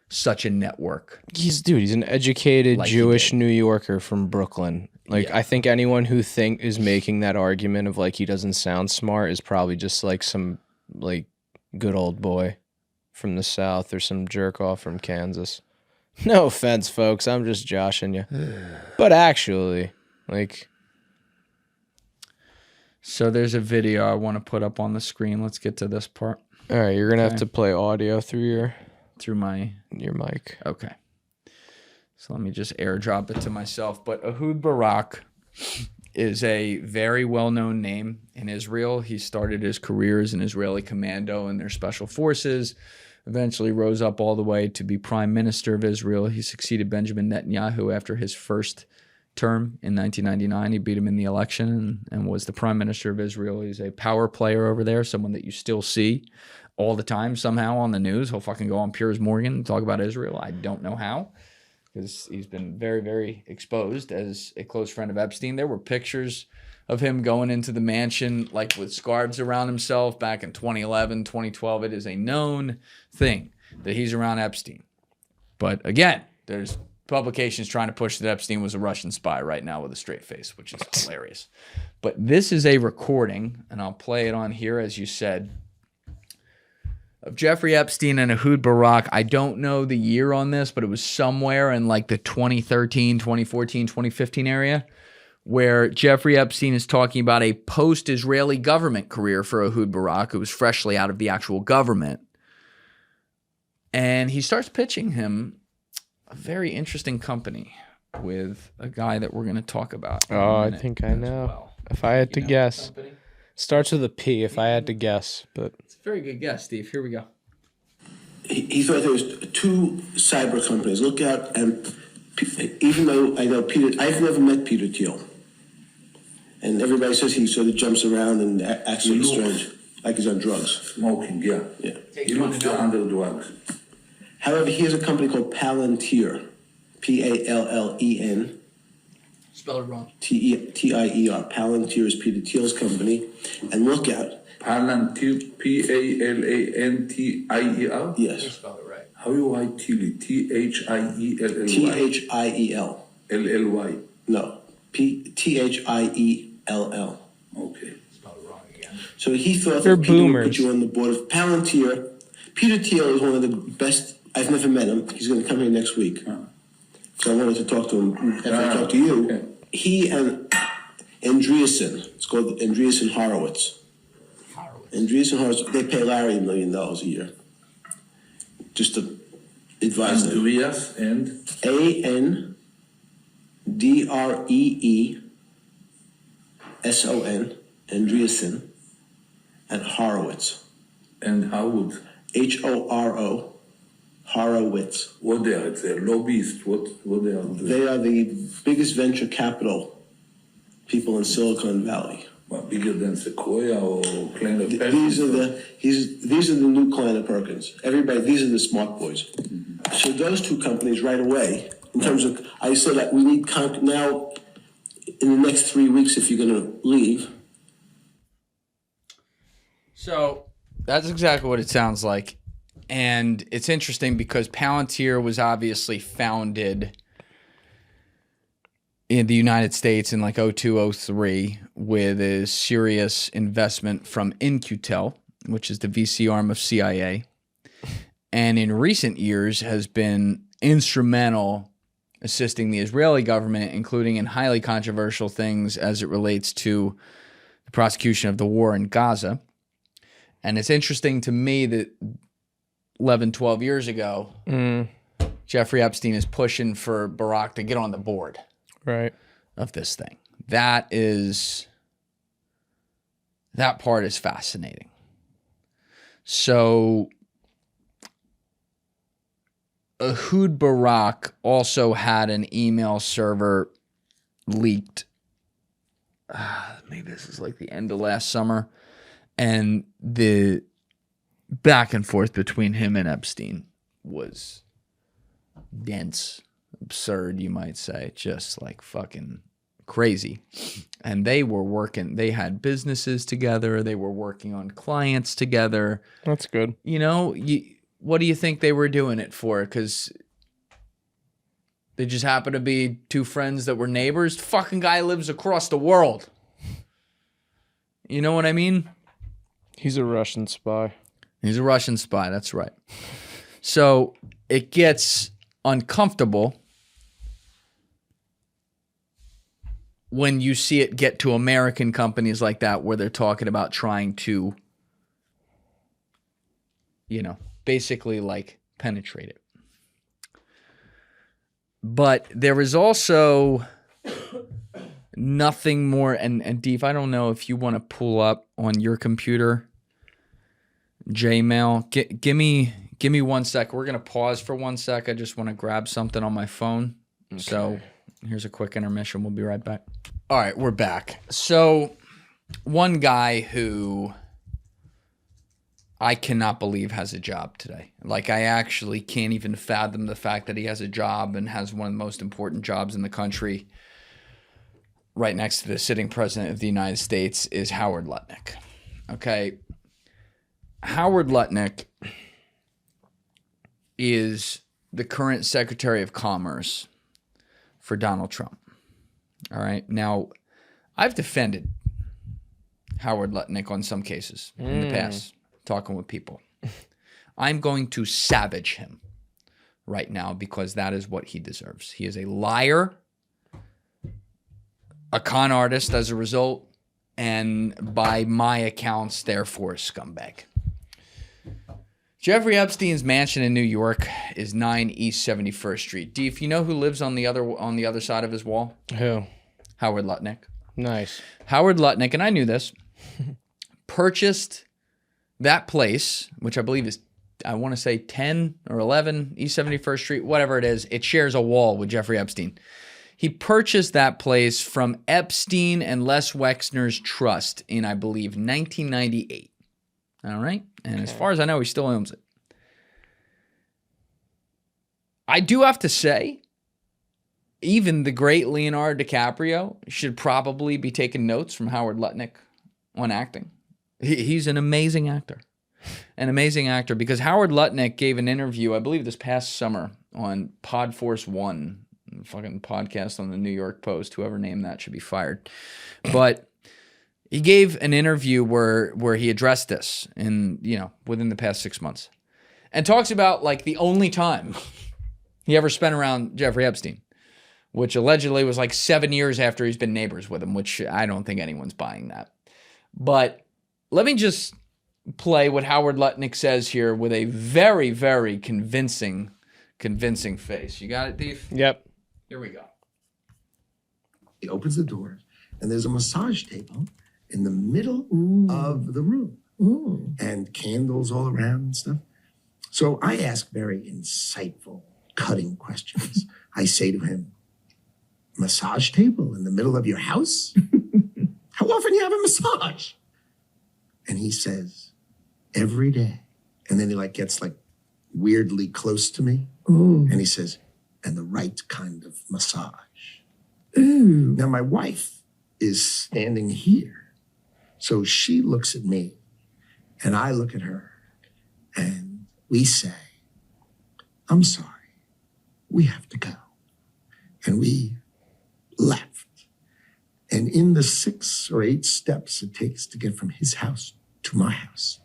Speaker 1: such a network.
Speaker 2: He's an educated like Jewish New Yorker from Brooklyn. I think anyone who is making that argument of like he doesn't sound smart is probably just like some like good old boy from the South or some jerk off from Kansas. No offense, folks. I'm just joshing you. But actually, like.
Speaker 1: So there's a video I want to put up on the screen. Let's get to this part.
Speaker 2: All right, you're gonna have to play audio through your mic.
Speaker 1: Okay. So let me just airdrop it to myself. But Ehud Barak is a very well-known name in Israel. He started his career as an Israeli commando in their special forces, eventually rose up all the way to be prime minister of Israel. He succeeded Benjamin Netanyahu after his first term in 1999. He beat him in the election and was the prime minister of Israel. He's a power player over there, someone that you still see all the time somehow on the news. He'll fucking go on Piers Morgan and talk about Israel. I don't know how, because he's been very, very exposed as a close friend of Epstein. There were pictures of him going into the mansion like with scarves around himself back in 2011, 2012. It is a known thing that he's around Epstein. But again, there's publications trying to push that Epstein was a Russian spy right now with a straight face, which is hilarious. But this is a recording, and I'll play it on here, as you said, of Jeffrey Epstein and Ehud Barak. I don't know the year on this, but it was somewhere in like the 2013, 2014, 2015 area, where Jeffrey Epstein is talking about a post-Israeli government career for Ehud Barak, who was freshly out of the actual government. And he starts pitching him a very interesting company with a guy that we're going to talk about.
Speaker 2: Oh, I think I know.
Speaker 1: Well.
Speaker 2: If I had to guess. Starts with a P, if I had to guess. But
Speaker 1: it's a very good guess, Steve. Here we go.
Speaker 4: He thought there was 2 cyber companies. Look out, and even though I know Peter, I've never met Peter Thiel. And everybody says he sort of jumps around and acts really strange, like he's on drugs.
Speaker 5: Smoking, yeah. He looks under drugs.
Speaker 4: However, he has a company called Palantir, Pallen.
Speaker 1: Spell it wrong.
Speaker 4: Tier. Palantir is Peter Thiel's company. And look out.
Speaker 5: Palantir, Palantir?
Speaker 4: Yes.
Speaker 1: Spell it right.
Speaker 5: How you write Thiel? Thiellly.
Speaker 4: Thiel.
Speaker 5: LLY.
Speaker 4: No. Thiell.
Speaker 5: Okay.
Speaker 1: Spell it wrong again.
Speaker 4: So he thought
Speaker 2: They're
Speaker 4: that Peter would
Speaker 2: boomers.
Speaker 4: put you on the board of Palantir. Peter Thiel is one of the best. I've never met him. He's going to come here next week. So I wanted to talk to him after I talked to you.
Speaker 5: Okay.
Speaker 4: He and Andreessen, it's called Andreessen Horowitz. Andreessen Horowitz, they pay Larry $1 million a year. Just to advise them.
Speaker 5: Andreas and?
Speaker 4: Andreessen, Andreessen, and Horowitz.
Speaker 5: And Howard.
Speaker 4: Horo, Horowitz.
Speaker 5: What they are? It's a lobbyist. What they are doing?
Speaker 4: They are the biggest venture capital people in Silicon Valley.
Speaker 5: Well, bigger than Sequoia or Kleiner
Speaker 4: These are the new Kleiner Perkins. Everybody, these are the smart boys. Mm-hmm. So those 2 companies right away, in terms of, I said that we need now in the next 3 weeks if you're going to leave.
Speaker 1: So that's exactly what it sounds like. And it's interesting because Palantir was obviously founded in the United States in like 02, 03 with a serious investment from In-Q-Tel, which is the VC arm of CIA. And in recent years has been instrumental assisting the Israeli government, including in highly controversial things as it relates to the prosecution of the war in Gaza. And it's interesting to me that 11, 12 years ago, Jeffrey Epstein is pushing for Barak to get on the board of this thing. That part is fascinating. So Ehud Barak also had an email server leaked. Maybe this is like the end of last summer. And the back and forth between him and Epstein was dense, absurd, you might say, just like fucking crazy. And they had businesses together. They were working on clients together.
Speaker 2: that's good.
Speaker 1: You know, what do you think they were doing it for? Because they just happened to be 2 friends that were neighbors. Fucking guy lives across the world. You know what I mean?
Speaker 2: He's a Russian spy.
Speaker 1: He's a Russian spy, that's right. So it gets uncomfortable when you see it get to American companies like that where they're talking about trying to, basically like penetrate it. But there is also nothing more, and Deef, I don't know if you want to pull up on your computer J-Mail. Give me 1 sec. We're going to pause for 1 sec. I just want to grab something on my phone. Okay. So here's a quick intermission. We'll be right back. All right, we're back. So one guy who I cannot believe has a job today. Like, I actually can't even fathom the fact that he has a job and has one of the most important jobs in the country. Right next to the sitting president of the United States is Howard Lutnick. Okay. Howard Lutnick is the current Secretary of Commerce for Donald Trump. All right. Now, I've defended Howard Lutnick on some cases in the past, talking with people. I'm going to savage him right now because that is what he deserves. He is a liar, a con artist as a result, and by my accounts, therefore, a scumbag. Jeffrey Epstein's mansion in New York is 9 East 71st Street. If you know who lives on the other side of his wall?
Speaker 2: Who?
Speaker 1: Howard Lutnick.
Speaker 2: Nice.
Speaker 1: Howard Lutnick, and I knew this, purchased that place, which I believe is, I want to say 10 or 11 East 71st Street, whatever it is. It shares a wall with Jeffrey Epstein. He purchased that place from Epstein and Les Wexner's trust in, I believe, 1998. All right? And as far as I know, he still owns it. I do have to say, even the great Leonardo DiCaprio should probably be taking notes from Howard Lutnick on acting. He's an amazing actor. An amazing actor, because Howard Lutnick gave an interview, I believe this past summer, on Podforce One, fucking podcast on the New York Post. Whoever named that should be fired. But he gave an interview where he addressed this within the past 6 months, and talks about like the only time he ever spent around Jeffrey Epstein, which allegedly was like 7 years after he's been neighbors with him, which I don't think anyone's buying that. But let me just play what Howard Lutnick says here with a very, very convincing face. You got it, Thief?
Speaker 2: Yep.
Speaker 1: Here we go.
Speaker 6: He opens the door, and there's a massage table in the middle of the room, and candles all around and stuff. So I ask very insightful, cutting questions. I say to him, massage table in the middle of your house? How often do you have a massage? And he says, every day. And then he gets weirdly close to me. Ooh. And he says, and the right kind of massage. Ooh. Now my wife is standing here. So she looks at me and I look at her and we say, I'm sorry, we have to go. And we left. And in the 6 or 8 steps it takes to get from his house to my house,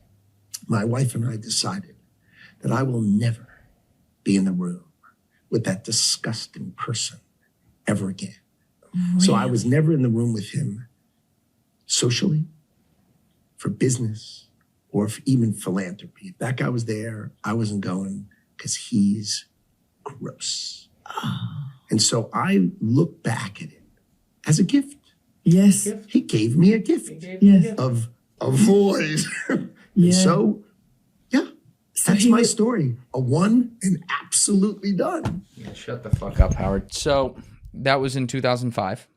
Speaker 6: my wife and I decided that I will never be in the room with that disgusting person ever again. Really? So I was never in the room with him socially, for business, or for even philanthropy. If that guy was there, I wasn't going because he's gross. Oh. And so I look back at it as a gift.
Speaker 7: Yes.
Speaker 6: He gave me a gift of a void.
Speaker 7: Yeah.
Speaker 6: So, yeah, that's my story. A one and absolutely done.
Speaker 1: Yeah, shut the fuck up, Howard. So that was in 2005.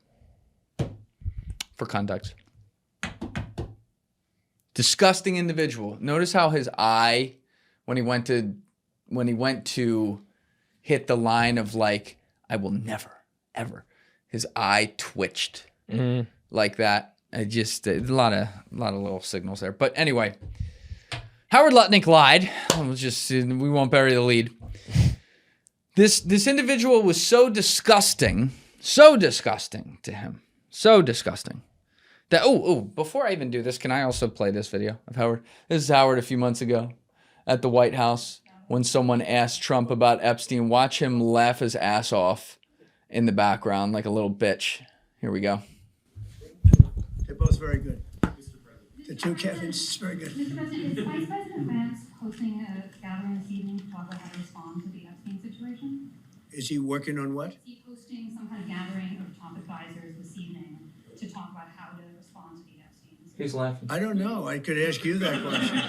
Speaker 1: For context. Disgusting individual. Notice how his eye, when he went to hit the line of I will never, ever, his eye twitched like that. I just a lot of little signals there. But anyway, Howard Lutnick lied. We won't bury the lead. This individual was so disgusting to him, so disgusting. That, before I even do this, can I also play this video of Howard? This is Howard a few months ago at the White House when someone asked Trump about Epstein. Watch him laugh his ass off in the background like a little bitch. Here we go.
Speaker 7: They're both very good. The two Kevins, very good.
Speaker 8: Mr. President, is Vice President Vance hosting a gathering this evening to talk about how to respond to the Epstein situation?
Speaker 7: Is he working on what?
Speaker 8: Is he hosting some kind of gathering of top advisors this evening to talk about how to respond to the Epstein?
Speaker 1: He's laughing.
Speaker 7: I don't know. I could ask you that question.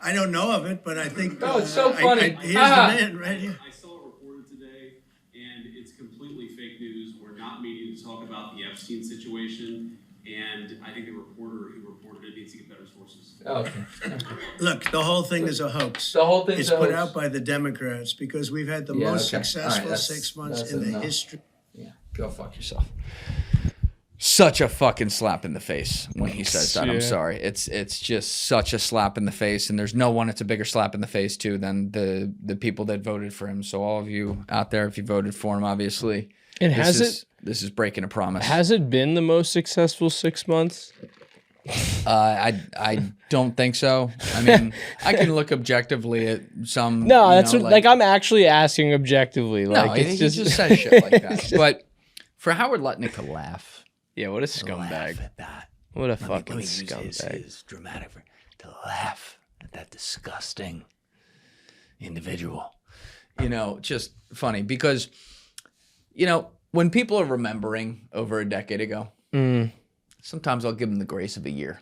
Speaker 7: I don't know of it, but I think...
Speaker 1: Oh, it's so funny.
Speaker 7: Here's the man right here.
Speaker 9: I saw it reported today, and it's completely fake news. We're not meeting to talk about the Epstein situation, And I think the reporter who reported it needs to get better sources.
Speaker 1: Okay.
Speaker 7: Look, the whole thing is a hoax.
Speaker 1: The whole thing's
Speaker 7: It's
Speaker 1: a
Speaker 7: put
Speaker 1: hoax.
Speaker 7: out by the Democrats because we've had the
Speaker 1: Yeah,
Speaker 7: most
Speaker 1: okay.
Speaker 7: successful
Speaker 1: All right,
Speaker 7: 6 months
Speaker 1: that's
Speaker 7: in the
Speaker 1: enough.
Speaker 7: history.
Speaker 1: Yeah, go fuck yourself. Such a fucking slap in the face when he says that. I'm
Speaker 2: Yeah.
Speaker 1: sorry. It's just such a slap in the face, and there's no one it's a bigger slap in the face to than the people that voted for him. So all of you out there, if you voted for him, obviously,
Speaker 2: And
Speaker 1: this is breaking a promise.
Speaker 2: has it been the most successful 6 months?
Speaker 1: I don't think so. I mean, I can look objectively at some.
Speaker 2: No,
Speaker 1: you
Speaker 2: that's
Speaker 1: know,
Speaker 2: what, like I'm actually asking objectively.
Speaker 1: No,
Speaker 2: Like
Speaker 1: he
Speaker 2: it's
Speaker 1: just says shit like that. But for Howard Lutnick to laugh.
Speaker 2: yeah, what a
Speaker 1: Laugh
Speaker 2: scumbag!
Speaker 1: at that.
Speaker 2: What a
Speaker 1: Let
Speaker 2: fucking
Speaker 1: me use
Speaker 2: scumbag!
Speaker 1: his dramatic to laugh at that disgusting individual. You know, just funny because, you know, when people are remembering over a decade ago, sometimes I'll give them the grace of a year,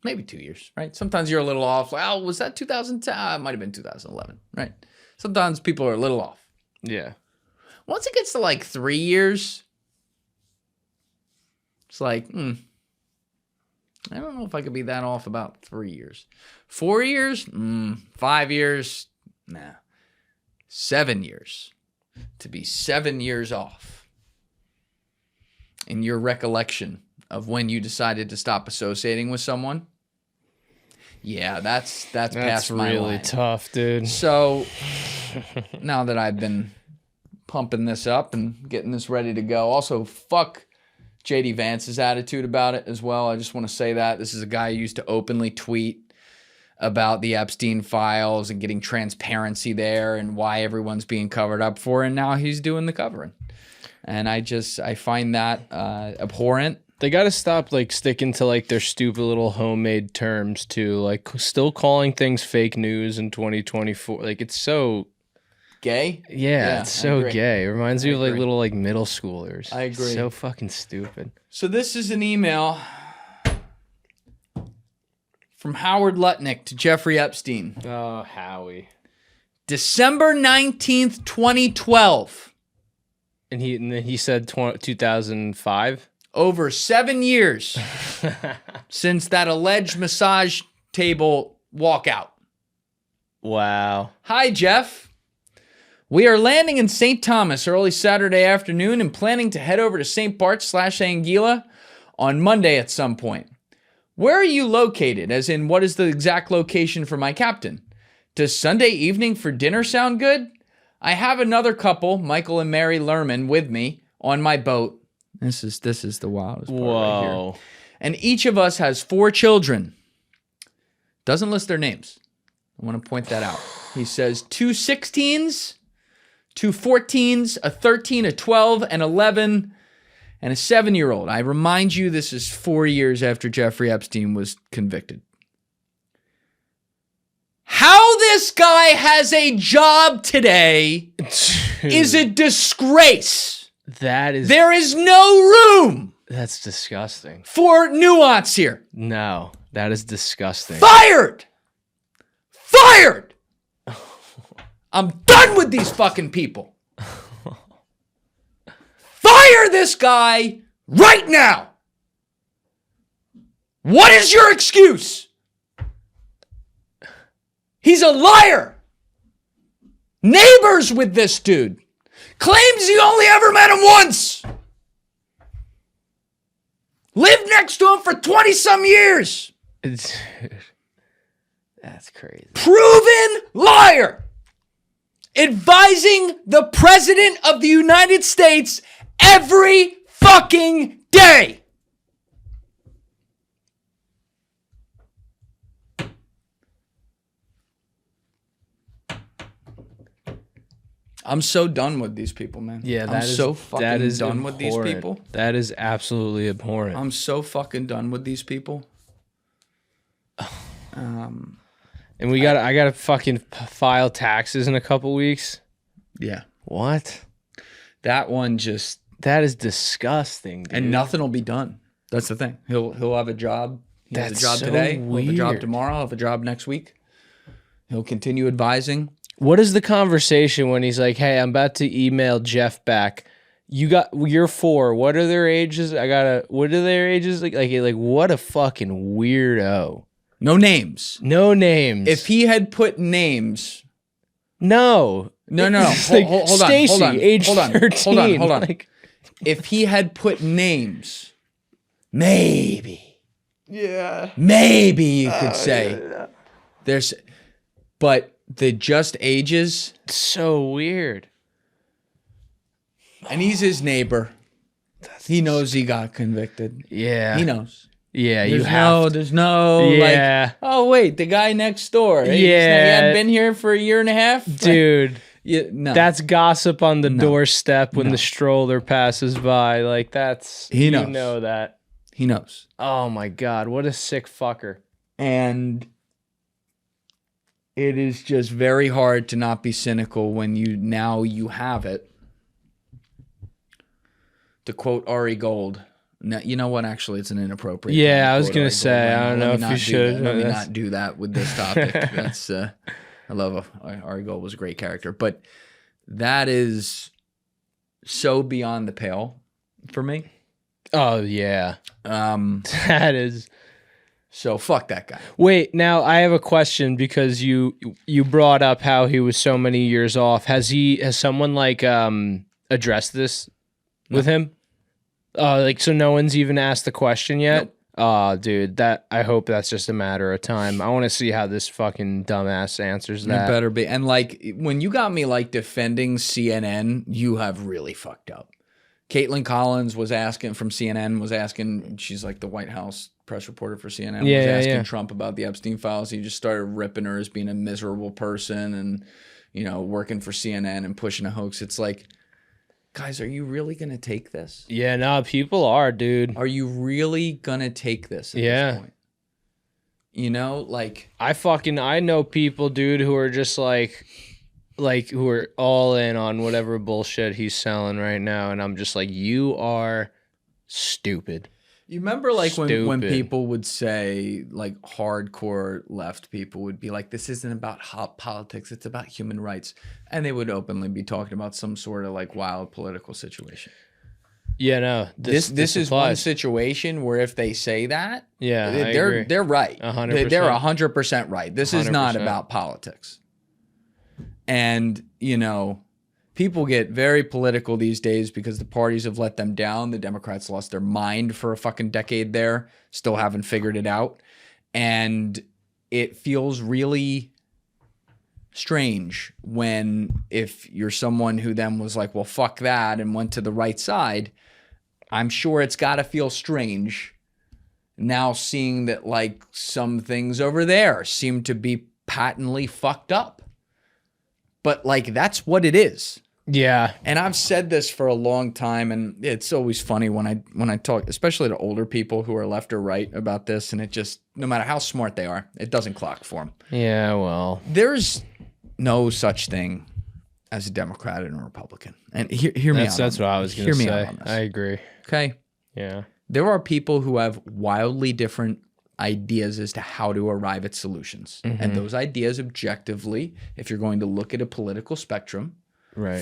Speaker 1: maybe 2 years, right? Sometimes you're a little off. Like, oh, was that 2010? It might have been 2011, right? Sometimes people are a little off.
Speaker 2: Yeah,
Speaker 1: Once it gets to like 3 years, it's like, I don't know if I could be that off about 3 years. 4 years? 5 years? Nah. 7 years. To be 7 years off in your recollection of when you decided to stop associating with someone. Yeah, that's past my
Speaker 2: really
Speaker 1: line.
Speaker 2: tough, dude.
Speaker 1: So now that I've been pumping this up and getting this ready to go, also fuck JD Vance's attitude about it as well. I just want to say that this is a guy who used to openly tweet about the Epstein Files and getting transparency there and why everyone's being covered up for, and now he's doing the covering. And I find that abhorrent.
Speaker 2: They got to stop like sticking to like their stupid little homemade terms too. Like still calling things fake news in 2024. Like it's so
Speaker 1: Gay?
Speaker 2: yeah, it's so
Speaker 1: agree.
Speaker 2: gay. It reminds me of like
Speaker 1: agree.
Speaker 2: little like middle schoolers.
Speaker 1: I agree.
Speaker 2: So fucking stupid.
Speaker 1: So this is an email from Howard Lutnick to Jeffrey Epstein.
Speaker 2: Oh, Howie.
Speaker 1: December 19th, 2012.
Speaker 2: And then he said 2005.
Speaker 1: Over 7 years since that alleged massage table walkout.
Speaker 2: Wow.
Speaker 1: Hi, Jeff. We are landing in St. Thomas early Saturday afternoon and planning to head over to St. Bart's/Anguilla on Monday at some point. Where are you located? As in, what is the exact location for my captain? Does Sunday evening for dinner sound good? I have another couple, Michael and Mary Lerman, with me on my boat. This is the wildest part right here.
Speaker 2: Whoa.
Speaker 1: And each of us has 4 children. Doesn't list their names. I want to point that out. He says 2 16s, 2 14s, a 13, a 12, an 11, and a 7-year-old. I remind you, this is 4 years after Jeffrey Epstein was convicted. How this guy has a job today is a disgrace. There is no room
Speaker 2: That's disgusting.
Speaker 1: for nuance here.
Speaker 2: No, that is disgusting.
Speaker 1: Fired! Fired! I'm done with these fucking people. Fire this guy right now. What is your excuse? He's a liar. Neighbors with this dude. Claims he only ever met him once. Lived next to him for 20-some years.
Speaker 2: That's crazy.
Speaker 1: Proven liar. Advising the President of the United States every fucking day. I'm so done with these people, man.
Speaker 2: Yeah,
Speaker 1: I'm so fucking done with these people.
Speaker 2: That is absolutely abhorrent.
Speaker 1: I'm so fucking done with these people.
Speaker 2: And I gotta fucking file taxes in a couple weeks.
Speaker 1: Yeah.
Speaker 2: What?
Speaker 1: That one just...
Speaker 2: That is disgusting, dude.
Speaker 1: And nothing will be done. That's the thing. He'll have a job. He has a
Speaker 2: That's
Speaker 1: job
Speaker 2: so
Speaker 1: today. He'll have a job
Speaker 2: weird.
Speaker 1: tomorrow. He'll have a job next week. He'll continue advising.
Speaker 2: What is the conversation when he's like, hey, I'm about to email Jeff back. you're 4. What are their ages? What are their ages? Like what a fucking weirdo.
Speaker 1: No names.
Speaker 2: No names.
Speaker 1: If he had put names.
Speaker 2: No.
Speaker 1: Hold
Speaker 2: Stacy,
Speaker 1: on.
Speaker 2: age
Speaker 1: Hold on.
Speaker 2: 13.
Speaker 1: Hold on.
Speaker 2: Like,
Speaker 1: if he had put names, maybe.
Speaker 2: yeah.
Speaker 1: Maybe you could say. But the just ages.
Speaker 2: So weird.
Speaker 1: And he's his neighbor. He knows he got convicted.
Speaker 2: Yeah.
Speaker 1: He knows.
Speaker 2: Yeah,
Speaker 1: There's no
Speaker 2: yeah.
Speaker 1: like, oh wait, the guy next door. He hadn't been here for a year and a half.
Speaker 2: Dude.
Speaker 1: No.
Speaker 2: That's gossip on the doorstep when the stroller passes by. Like
Speaker 1: he knows.
Speaker 2: You know that.
Speaker 1: He knows.
Speaker 2: Oh my God, what a sick fucker.
Speaker 1: And it is just very hard to not be cynical when you have it. To quote Ari Gold. No, you know what? Actually, it's an inappropriate.
Speaker 2: Yeah, I was gonna say. I don't know if you should.
Speaker 1: Let me not do that with this topic. That's. I love Ari Gold was a great character, but that is so beyond the pale for me.
Speaker 2: Oh yeah. That is.
Speaker 1: So fuck that guy.
Speaker 2: Wait, now I have a question because you brought up how he was so many years off. Has someone like addressed this with him? So no one's even asked the question yet?
Speaker 1: Nope.
Speaker 2: Oh, dude, I hope that's just a matter of time. I want to see how this fucking dumbass answers that.
Speaker 1: It better be. And like when you got me like defending CNN, you have really fucked up. Caitlin Collins was asking from CNN, she's like the White House press reporter for CNN, was asking Trump about the Epstein Files. He just started ripping her as being a miserable person and, working for CNN and pushing a hoax. It's like, guys, are you really going to take this?
Speaker 2: Yeah, no, people are, dude.
Speaker 1: Are you really going to take this at this point?
Speaker 2: I know people, dude, who are just like who are all in on whatever bullshit he's selling right now. And I'm just like, you are stupid.
Speaker 1: You remember like when people would say, like hardcore left people would be like, this isn't about hot politics, it's about human rights. And they would openly be talking about some sort of like wild political situation.
Speaker 2: Yeah, no.
Speaker 1: This is one situation where if they say that, they're right.
Speaker 2: 100%.
Speaker 1: They're 100% right. This is not
Speaker 2: 100%.
Speaker 1: about politics. And, people get very political these days because the parties have let them down. The Democrats lost their mind for a fucking decade there, still haven't figured it out. And it feels really strange if you're someone who then was like, well, fuck that, and went to the right side. I'm sure it's got to feel strange now seeing that like some things over there seem to be patently fucked up. But like, that's what it is.
Speaker 2: Yeah.
Speaker 1: And I've said this for a long time, and it's always funny when I talk, especially to older people who are left or right about this, and it just, no matter how smart they are, it doesn't clock for them.
Speaker 2: Yeah, well.
Speaker 1: There's no such thing as a Democrat and a Republican. And hear me out.
Speaker 2: That's what I was going to say. I agree.
Speaker 1: Okay?
Speaker 2: Yeah.
Speaker 1: There are people who have wildly different ideas as to how to arrive at solutions.
Speaker 2: Mm-hmm.
Speaker 1: And those ideas objectively, if you're going to look at a political spectrum,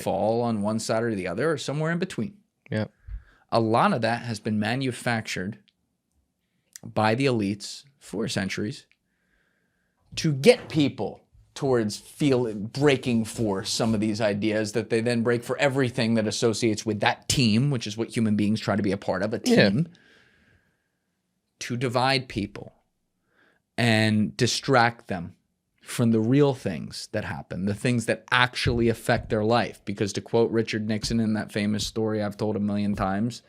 Speaker 1: fall on one side or the other or somewhere in between.
Speaker 2: Yep.
Speaker 1: A lot of that has been manufactured by the elites for centuries to get people towards breaking for some of these ideas that they then break for everything that associates with that team, which is what human beings try to be a part of, a team. Yeah. To divide people and distract them from the real things that happen, the things that actually affect their life. Because to quote Richard Nixon in that famous story I've told a million times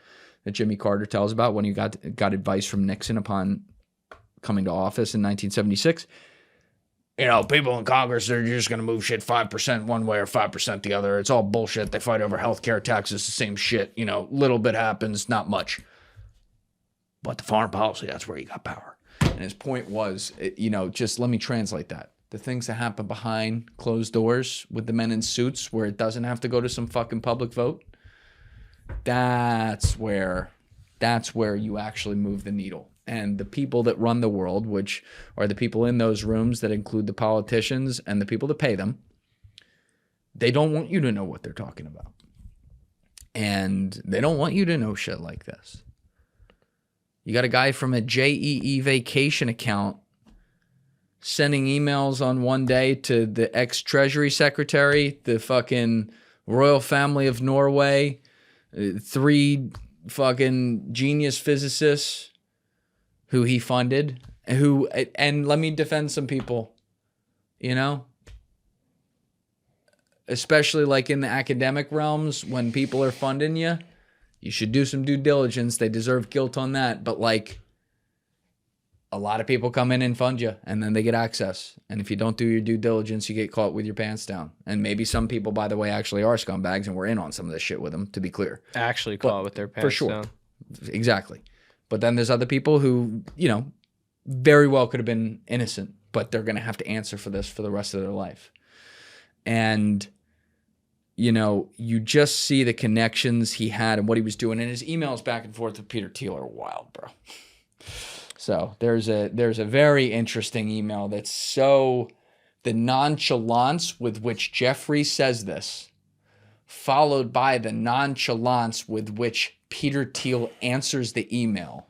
Speaker 1: that Jimmy Carter tells about when he got advice from Nixon upon coming to office in 1976, people in Congress, they're just going to move shit 5% one way or 5% the other. It's all bullshit. They fight over healthcare, taxes, the same shit. Little bit happens, not much. But the foreign policy, that's where he got power. And his point was, just let me translate that. The things that happen behind closed doors with the men in suits where it doesn't have to go to some fucking public vote, that's where you actually move the needle. And the people that run the world, which are the people in those rooms that include the politicians and the people that pay them, they don't want you to know what they're talking about. And they don't want you to know shit like this. You got a guy from a JEE vacation account sending emails on one day to the ex-Treasury Secretary, the fucking royal family of Norway, 3 fucking genius physicists who he funded, and let me defend some people, you know? Especially like in the academic realms, when people are funding you, you should do some due diligence. They deserve guilt on that. But like, a lot of people come in and fund you, and then they get access. And if you don't do your due diligence, you get caught with your pants down. And maybe some people, by the way, actually are scumbags, and we're in on some of this shit with them, to be clear.
Speaker 2: Actually caught with their pants
Speaker 1: for sure.
Speaker 2: down.
Speaker 1: Exactly. But then there's other people who, you know, very well could have been innocent, but they're going to have to answer for this for the rest of their life. And, you know, you just see the connections he had and what he was doing. And his emails back and forth with Peter Thiel are wild, bro. So there's a very interesting email that's so, the nonchalance with which Jeffrey says this, followed by the nonchalance with which Peter Thiel answers the email,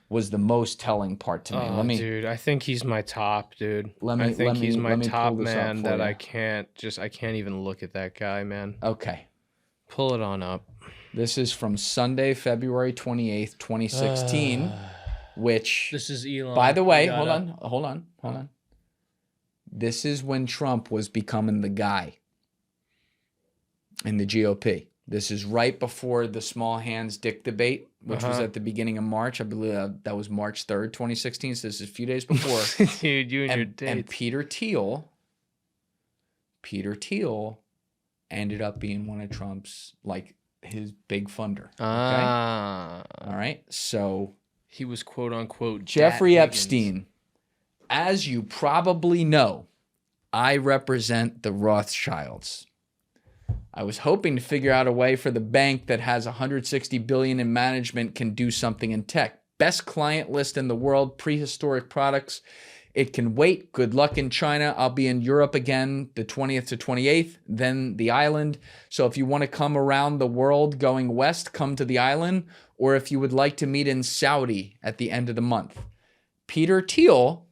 Speaker 1: was the most telling part to me.
Speaker 2: Oh, dude, I think he's my top, dude. I think he's my top man that I can't even look at that guy, man.
Speaker 1: Okay.
Speaker 2: Pull it on up.
Speaker 1: This is from Sunday, February 28th, 2016, which,
Speaker 2: this is Elon.
Speaker 1: By the way, hold on. This is when Trump was becoming the guy in the GOP. This is right before the small hands dick debate, which was at the beginning of March. I believe that was March 3rd, 2016. So this is a few days before.
Speaker 2: Dude, you and your dates.
Speaker 1: And Peter Thiel ended up being one of Trump's, like, his big funder. Okay? All right. So
Speaker 2: he was quote unquote
Speaker 1: Jeffrey Epstein. As you probably know, I represent the Rothschilds. I was hoping to figure out a way for the bank that has $160 billion in management can do something in tech. Best client list in the world, prehistoric products. It can wait. Good luck in China. I'll be in Europe again the 20th to 28th, then the island. So if you want to come around the world going west, come to the island. Or if you would like to meet in Saudi at the end of the month. Peter Thiel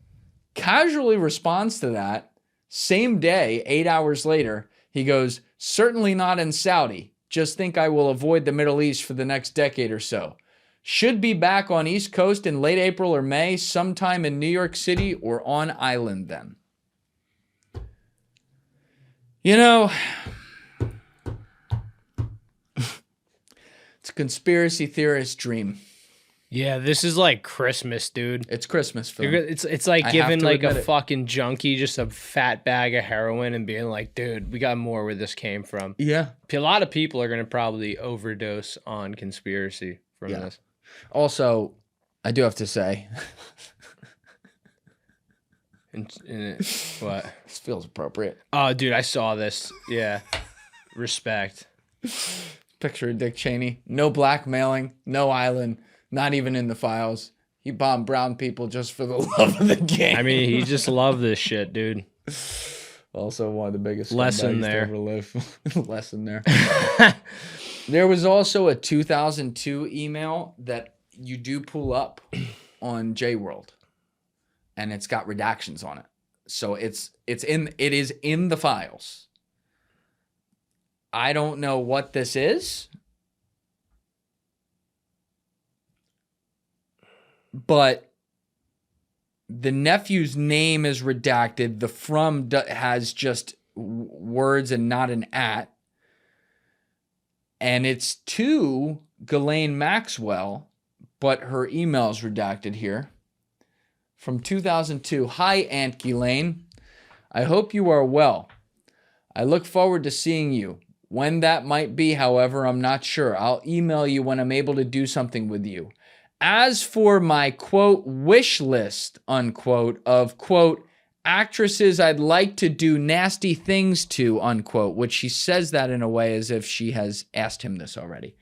Speaker 1: casually responds to that. Same day, 8 hours later, he goes, certainly not in Saudi. Just think I will avoid the Middle East for the next decade or so. Should be back on East Coast in late April or May, sometime in New York City or on island then. You know, it's a conspiracy theorist dream.
Speaker 2: Yeah, this is like Christmas, dude.
Speaker 1: It's Christmas for them.
Speaker 2: It's like giving like a fucking junkie just a fat bag of heroin and being like, dude, we got more where this came from.
Speaker 1: Yeah.
Speaker 2: A lot of people are going to probably overdose on conspiracy from this.
Speaker 1: Also, I do have to say.
Speaker 2: What?
Speaker 1: This feels appropriate.
Speaker 2: Oh, dude, I saw this. Yeah. Respect.
Speaker 1: Picture of Dick Cheney. No blackmailing, no island. Not even in the files. He bombed brown people just for the love of the game.
Speaker 2: I mean, he just loved this shit, dude.
Speaker 1: Also one of the biggest
Speaker 2: lesson there.
Speaker 1: To ever live. Lesson there. There was also a 2002 email that you do pull up on JWorld, and it's got redactions on it. So it is in the files. I don't know what this is. But the nephew's name is redacted. The from has just words and not an at. And it's to Ghislaine Maxwell, but her email's redacted here. From 2002. Hi, Aunt Ghislaine. I hope you are well. I look forward to seeing you. When that might be, however, I'm not sure. I'll email you when I'm able to do something with you. As for my, quote, wish list, unquote, of, quote, actresses I'd like to do nasty things to, unquote, which she says that in a way as if she has asked him this already.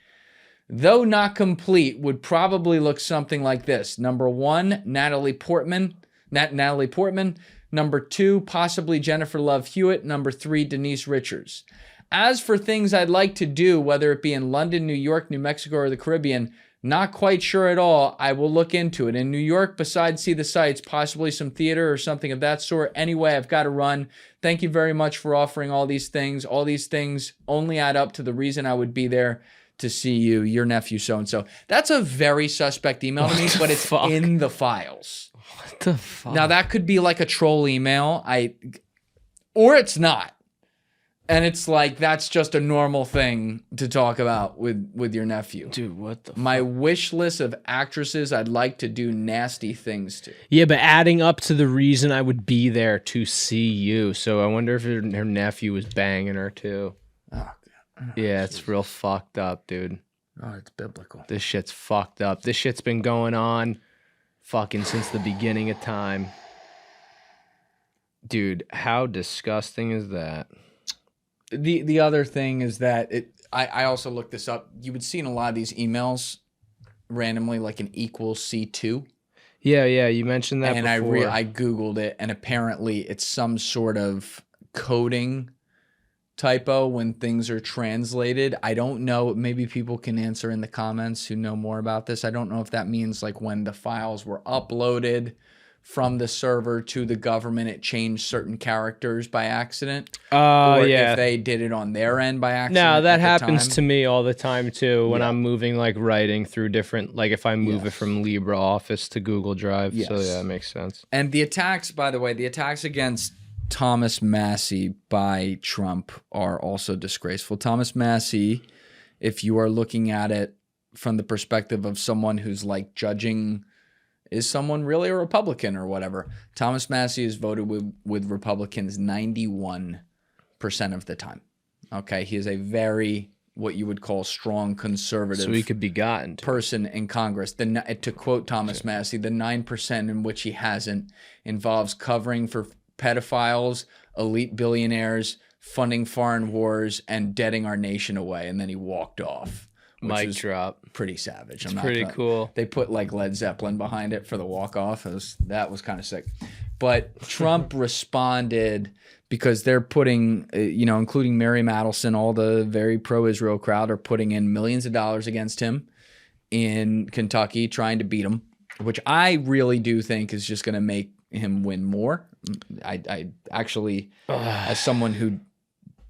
Speaker 1: Though not complete, would probably look something like this. Number 1, Natalie Portman. Number 2, possibly Jennifer Love Hewitt. Number 3, Denise Richards. As for things I'd like to do, whether it be in London, New York, New Mexico, or the Caribbean, not quite sure at all. I will look into it. In New York, besides see the sights, possibly some theater or something of that sort. Anyway, I've got to run. Thank you very much for offering all these things. All these things only add up to the reason I would be there to see you, your nephew, so-and-so. That's a very suspect email to me, but it's in the files.
Speaker 2: What the fuck?
Speaker 1: Now, that could be like a troll email. Or it's not. And it's like, that's just a normal thing to talk about with your nephew.
Speaker 2: Dude, what the
Speaker 1: My wish list of actresses I'd like to do nasty things to.
Speaker 2: Yeah, but adding up to the reason I would be there to see you. So I wonder if her nephew was banging her too.
Speaker 1: Oh, God.
Speaker 2: Yeah, it's real fucked up, dude.
Speaker 1: Oh, it's biblical.
Speaker 2: This shit's fucked up. This shit's been going on fucking since the beginning of time. Dude, how disgusting is that?
Speaker 1: The other thing is that I also looked this up. You would see in a lot of these emails randomly like an equals C2.
Speaker 2: Yeah, you mentioned that
Speaker 1: and
Speaker 2: before.
Speaker 1: I Googled it, and apparently it's some sort of coding typo when things are translated. I don't know. Maybe people can answer in the comments who know more about this. I don't know if that means like when the files were uploaded from the server to the government, it changed certain characters by accident. Or if they did it on their end by accident.
Speaker 2: No, that happens to me all the time too when I'm moving like writing through different, like if I move it from LibreOffice to Google Drive. So yeah, that makes sense.
Speaker 1: And the attacks, by the way, the attacks against Thomas Massie by Trump are also disgraceful. Thomas Massie, if you are looking at it from the perspective of someone who's like judging, is someone really a Republican or whatever? Thomas Massie is voted with Republicans 91% of the time. Okay, he is a very, what you would call strong conservative.
Speaker 2: So he could be gotten to.
Speaker 1: Person in Congress. To quote Thomas Massie, the 9% in which he hasn't involves covering for pedophiles, elite billionaires, funding foreign wars, and deading our nation away. And then he walked off.
Speaker 2: Mic drop.
Speaker 1: Pretty savage.
Speaker 2: It's pretty cool.
Speaker 1: They put like Led Zeppelin behind it for the walk-off. That was kind of sick. But Trump responded because they're putting, including Mary Madelson, all the very pro-Israel crowd are putting in millions of dollars against him in Kentucky, trying to beat him, which I really do think is just going to make him win more. I actually, as someone who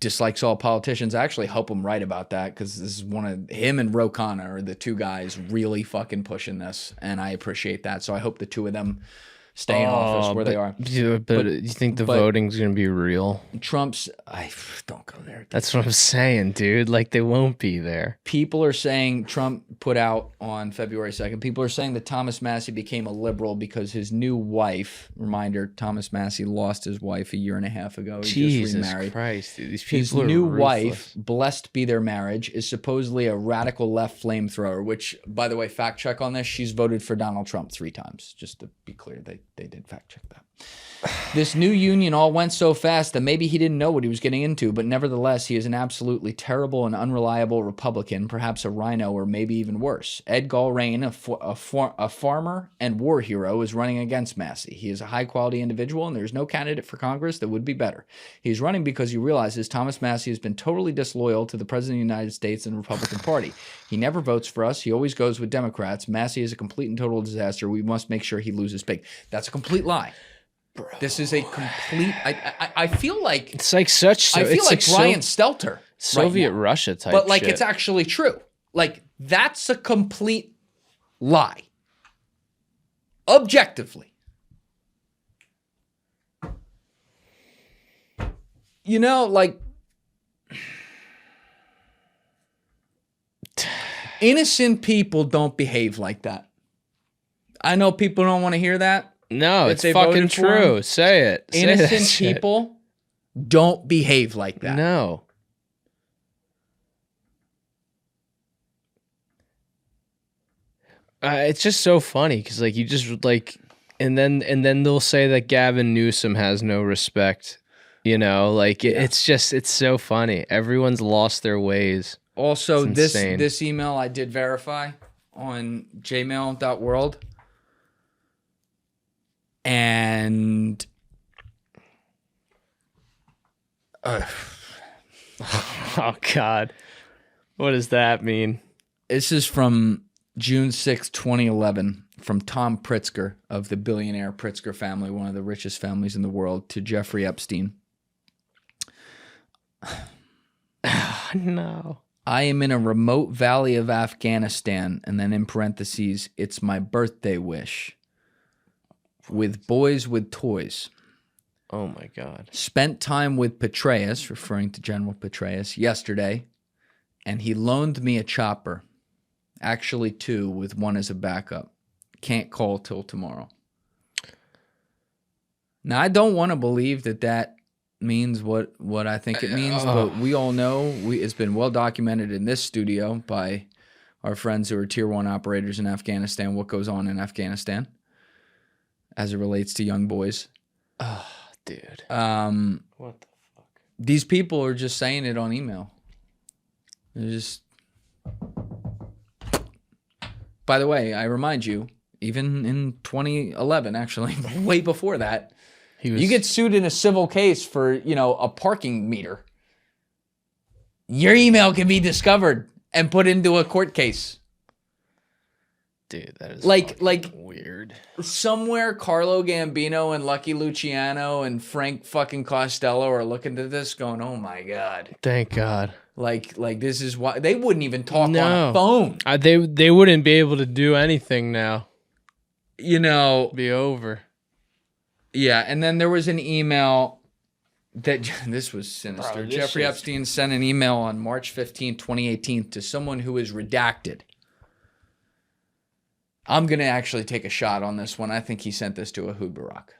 Speaker 1: dislikes all politicians, I actually hope I'm right about that, because this is one of him and Ro Khanna are the two guys really fucking pushing this, and I appreciate that. So I hope the two of them stay in office where they are.
Speaker 2: But you think the voting's gonna be real?
Speaker 1: Trump's, I don't go there.
Speaker 2: That's what I'm saying, dude. Like, they won't be there.
Speaker 1: People are saying, Trump put out on February 2nd, people are saying that Thomas Massie became a liberal because his new wife, reminder, Thomas Massie lost his wife a year and a half ago. He
Speaker 2: Jesus
Speaker 1: just remarried.
Speaker 2: Christ, dude. These people
Speaker 1: his
Speaker 2: are
Speaker 1: new
Speaker 2: ruthless.
Speaker 1: wife, blessed be their marriage, is supposedly a radical left flamethrower, which, by the way, fact check on this, she's voted for Donald Trump 3 times. Just to be clear, they did fact check that. This new union all went so fast that maybe he didn't know what he was getting into, but nevertheless, he is an absolutely terrible and unreliable Republican, perhaps a rhino, or maybe even worse. Ed Galrain, a farmer and war hero, is running against Massie. He is a high-quality individual, and there's no candidate for Congress that would be better. He's running because he realizes Thomas Massie has been totally disloyal to the President of the United States and the Republican Party. He never votes for us. He always goes with Democrats. Massie is a complete and total disaster. We must make sure he loses big. That's a complete lie. Bro. This is a complete. I feel like
Speaker 2: it's like such.
Speaker 1: I feel like Brian Stelter,
Speaker 2: Soviet Russia type,
Speaker 1: but like
Speaker 2: shit.
Speaker 1: It's actually true. Like, that's a complete lie. Objectively, like innocent people don't behave like that. I know people don't want to hear that.
Speaker 2: No, it's fucking true. Say it.
Speaker 1: Innocent people don't behave like that.
Speaker 2: No. It's just so funny because, like, you just like, and then they'll say that Gavin Newsom has no respect. It's so funny. Everyone's lost their ways.
Speaker 1: Also, this email I did verify on jmail.world. And
Speaker 2: Oh, God. What does that mean?
Speaker 1: This is from June 6, 2011, from Tom Pritzker of the billionaire Pritzker family, one of the richest families in the world, to Jeffrey Epstein.
Speaker 2: No.
Speaker 1: I am in a remote valley of Afghanistan, and then in parentheses, it's my birthday wish. With boys with toys.
Speaker 2: Oh, my God.
Speaker 1: Spent time with Petraeus, referring to General Petraeus, yesterday, and he loaned me a chopper. Actually, 2, with 1 as a backup. Can't call till tomorrow. Now, I don't want to believe that means what I think it means, but we all know it's been well documented in this studio by our friends who are Tier 1 operators in Afghanistan, what goes on in Afghanistan as it relates to young boys.
Speaker 2: Oh, dude. What the fuck?
Speaker 1: These people are just saying it on email. They're just... By the way, I remind you, even in 2011, actually, way before that, you get sued in a civil case for, a parking meter. Your email can be discovered and put into a court case.
Speaker 2: Dude, that is
Speaker 1: like
Speaker 2: weird.
Speaker 1: Somewhere Carlo Gambino and Lucky Luciano and Frank fucking Costello are looking at this going, oh my God.
Speaker 2: Thank God.
Speaker 1: Like this is why they wouldn't even talk on a phone.
Speaker 2: They wouldn't be able to do anything now.
Speaker 1: Be
Speaker 2: over.
Speaker 1: Yeah, and then there was an email that this was sinister.
Speaker 2: Bro,
Speaker 1: Jeffrey Epstein sent an email on March 15, 2018 to someone who is redacted. I'm going to actually take a shot on this one. I think he sent this to Ehud Barak.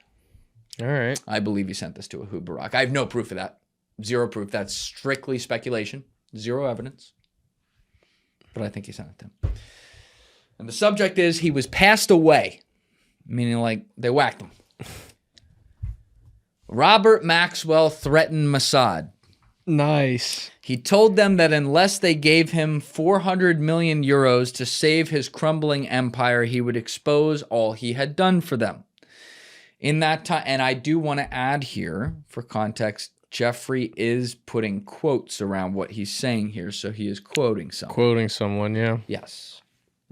Speaker 2: All right.
Speaker 1: I believe he sent this to Ehud Barak. I have no proof of that. Zero proof. That's strictly speculation. Zero evidence. But I think he sent it to him. And the subject is he was passed away. Meaning like they whacked him. Robert Maxwell threatened Mossad.
Speaker 2: Nice.
Speaker 1: He told them that unless they gave him 400 million euros to save his crumbling empire, he would expose all he had done for them. In that time, and I do want to add here, for context, Jeffrey is putting quotes around what he's saying here, so he is quoting someone.
Speaker 2: Quoting someone, yeah.
Speaker 1: Yes.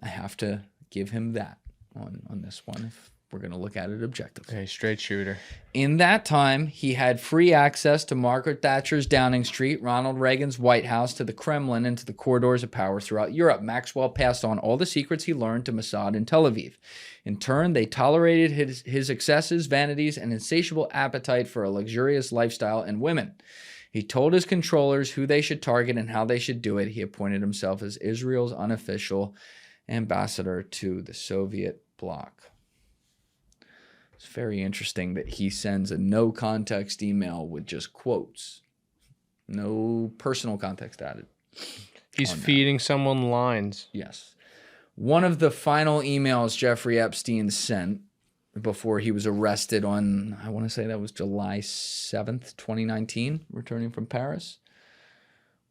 Speaker 1: I have to give him that on this one if we're going to look at it objectively.
Speaker 2: Hey, straight shooter.
Speaker 1: In that time, he had free access to Margaret Thatcher's Downing Street, Ronald Reagan's White House, to the Kremlin, and to the corridors of power throughout Europe. Maxwell passed on all the secrets he learned to Mossad in Tel Aviv. In turn, they tolerated his excesses, vanities, and insatiable appetite for a luxurious lifestyle and women. He told his controllers who they should target and how they should do it. He appointed himself as Israel's unofficial ambassador to the Soviet bloc. It's very interesting that he sends a no-context email with just quotes. No personal context added.
Speaker 2: He's feeding someone lines.
Speaker 1: Yes. One of the final emails Jeffrey Epstein sent before he was arrested on, I want to say that was July 7th, 2019, returning from Paris,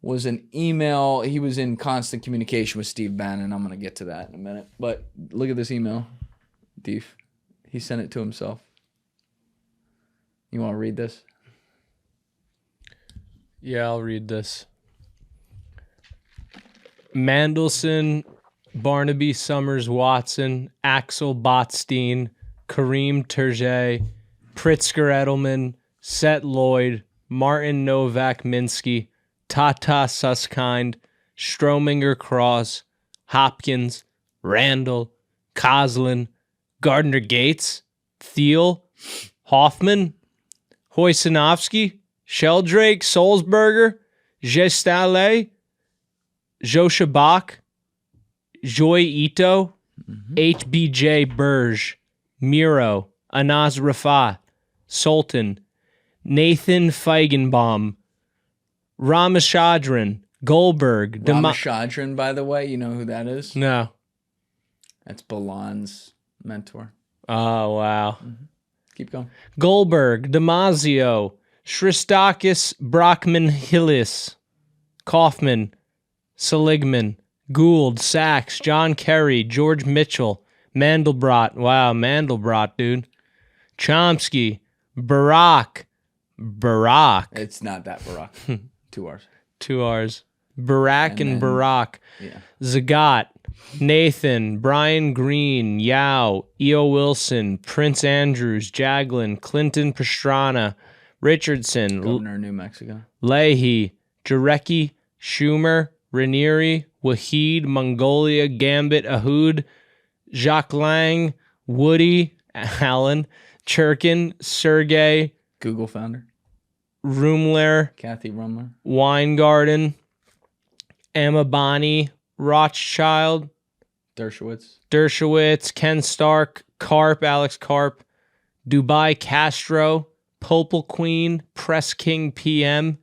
Speaker 1: was an email. He was in constant communication with Steve Bannon. I'm going to get to that in a minute. But look at this email, Deef. He sent it to himself. You want to read this?
Speaker 2: Yeah, I'll read this. Mandelson, Barnaby Summers Watson, Axel Botstein, Kareem Terje, Pritzker Edelman, Seth Lloyd, Martin Novak Minsky, Tata Suskind, Strominger Cross, Hopkins, Randall, Coslin, Gardner Gates, Thiel, Hoffman, Hoysinovsky, Sheldrake, Solsberger, Gestale, Joshabak, Joy Ito, HBJ Burge, Miro, Anaz Rafat, Sultan, Nathan Feigenbaum, Ramachandran, Goldberg.
Speaker 1: Ramachandran, by the way, you know who that is?
Speaker 2: No.
Speaker 1: That's Balan's mentor.
Speaker 2: Oh, wow.
Speaker 1: Keep going.
Speaker 2: Goldberg, Damasio, Shristakis, Brockman Hillis, Kaufman, Seligman, Gould, Sachs, John Kerry, George Mitchell, Mandelbrot. Wow, Mandelbrot, dude. Chomsky, Barak.
Speaker 1: It's not that Barak. 2 R's.
Speaker 2: 2 R's. Barak and
Speaker 1: then-
Speaker 2: Barak.
Speaker 1: Yeah.
Speaker 2: Zagat, Nathan, Brian Green, Yao, E.O. Wilson, Prince Andrews, Jaglin, Clinton Pastrana, Richardson,
Speaker 1: Governor of New Mexico.
Speaker 2: Leahy, Jarecki, Schumer, Ranieri, Wahid, Mongolia, Gambit, Ehud, Jacques Lang, Woody, Allen, Churkin, Sergey,
Speaker 1: Google founder.
Speaker 2: Rumler,
Speaker 1: Kathy Rumler.
Speaker 2: Weingarten, Amabani, Rothschild,
Speaker 1: Dershowitz.
Speaker 2: Ken Stark, Karp, Alex Karp, Dubai Castro, Popal Queen, Press King PM,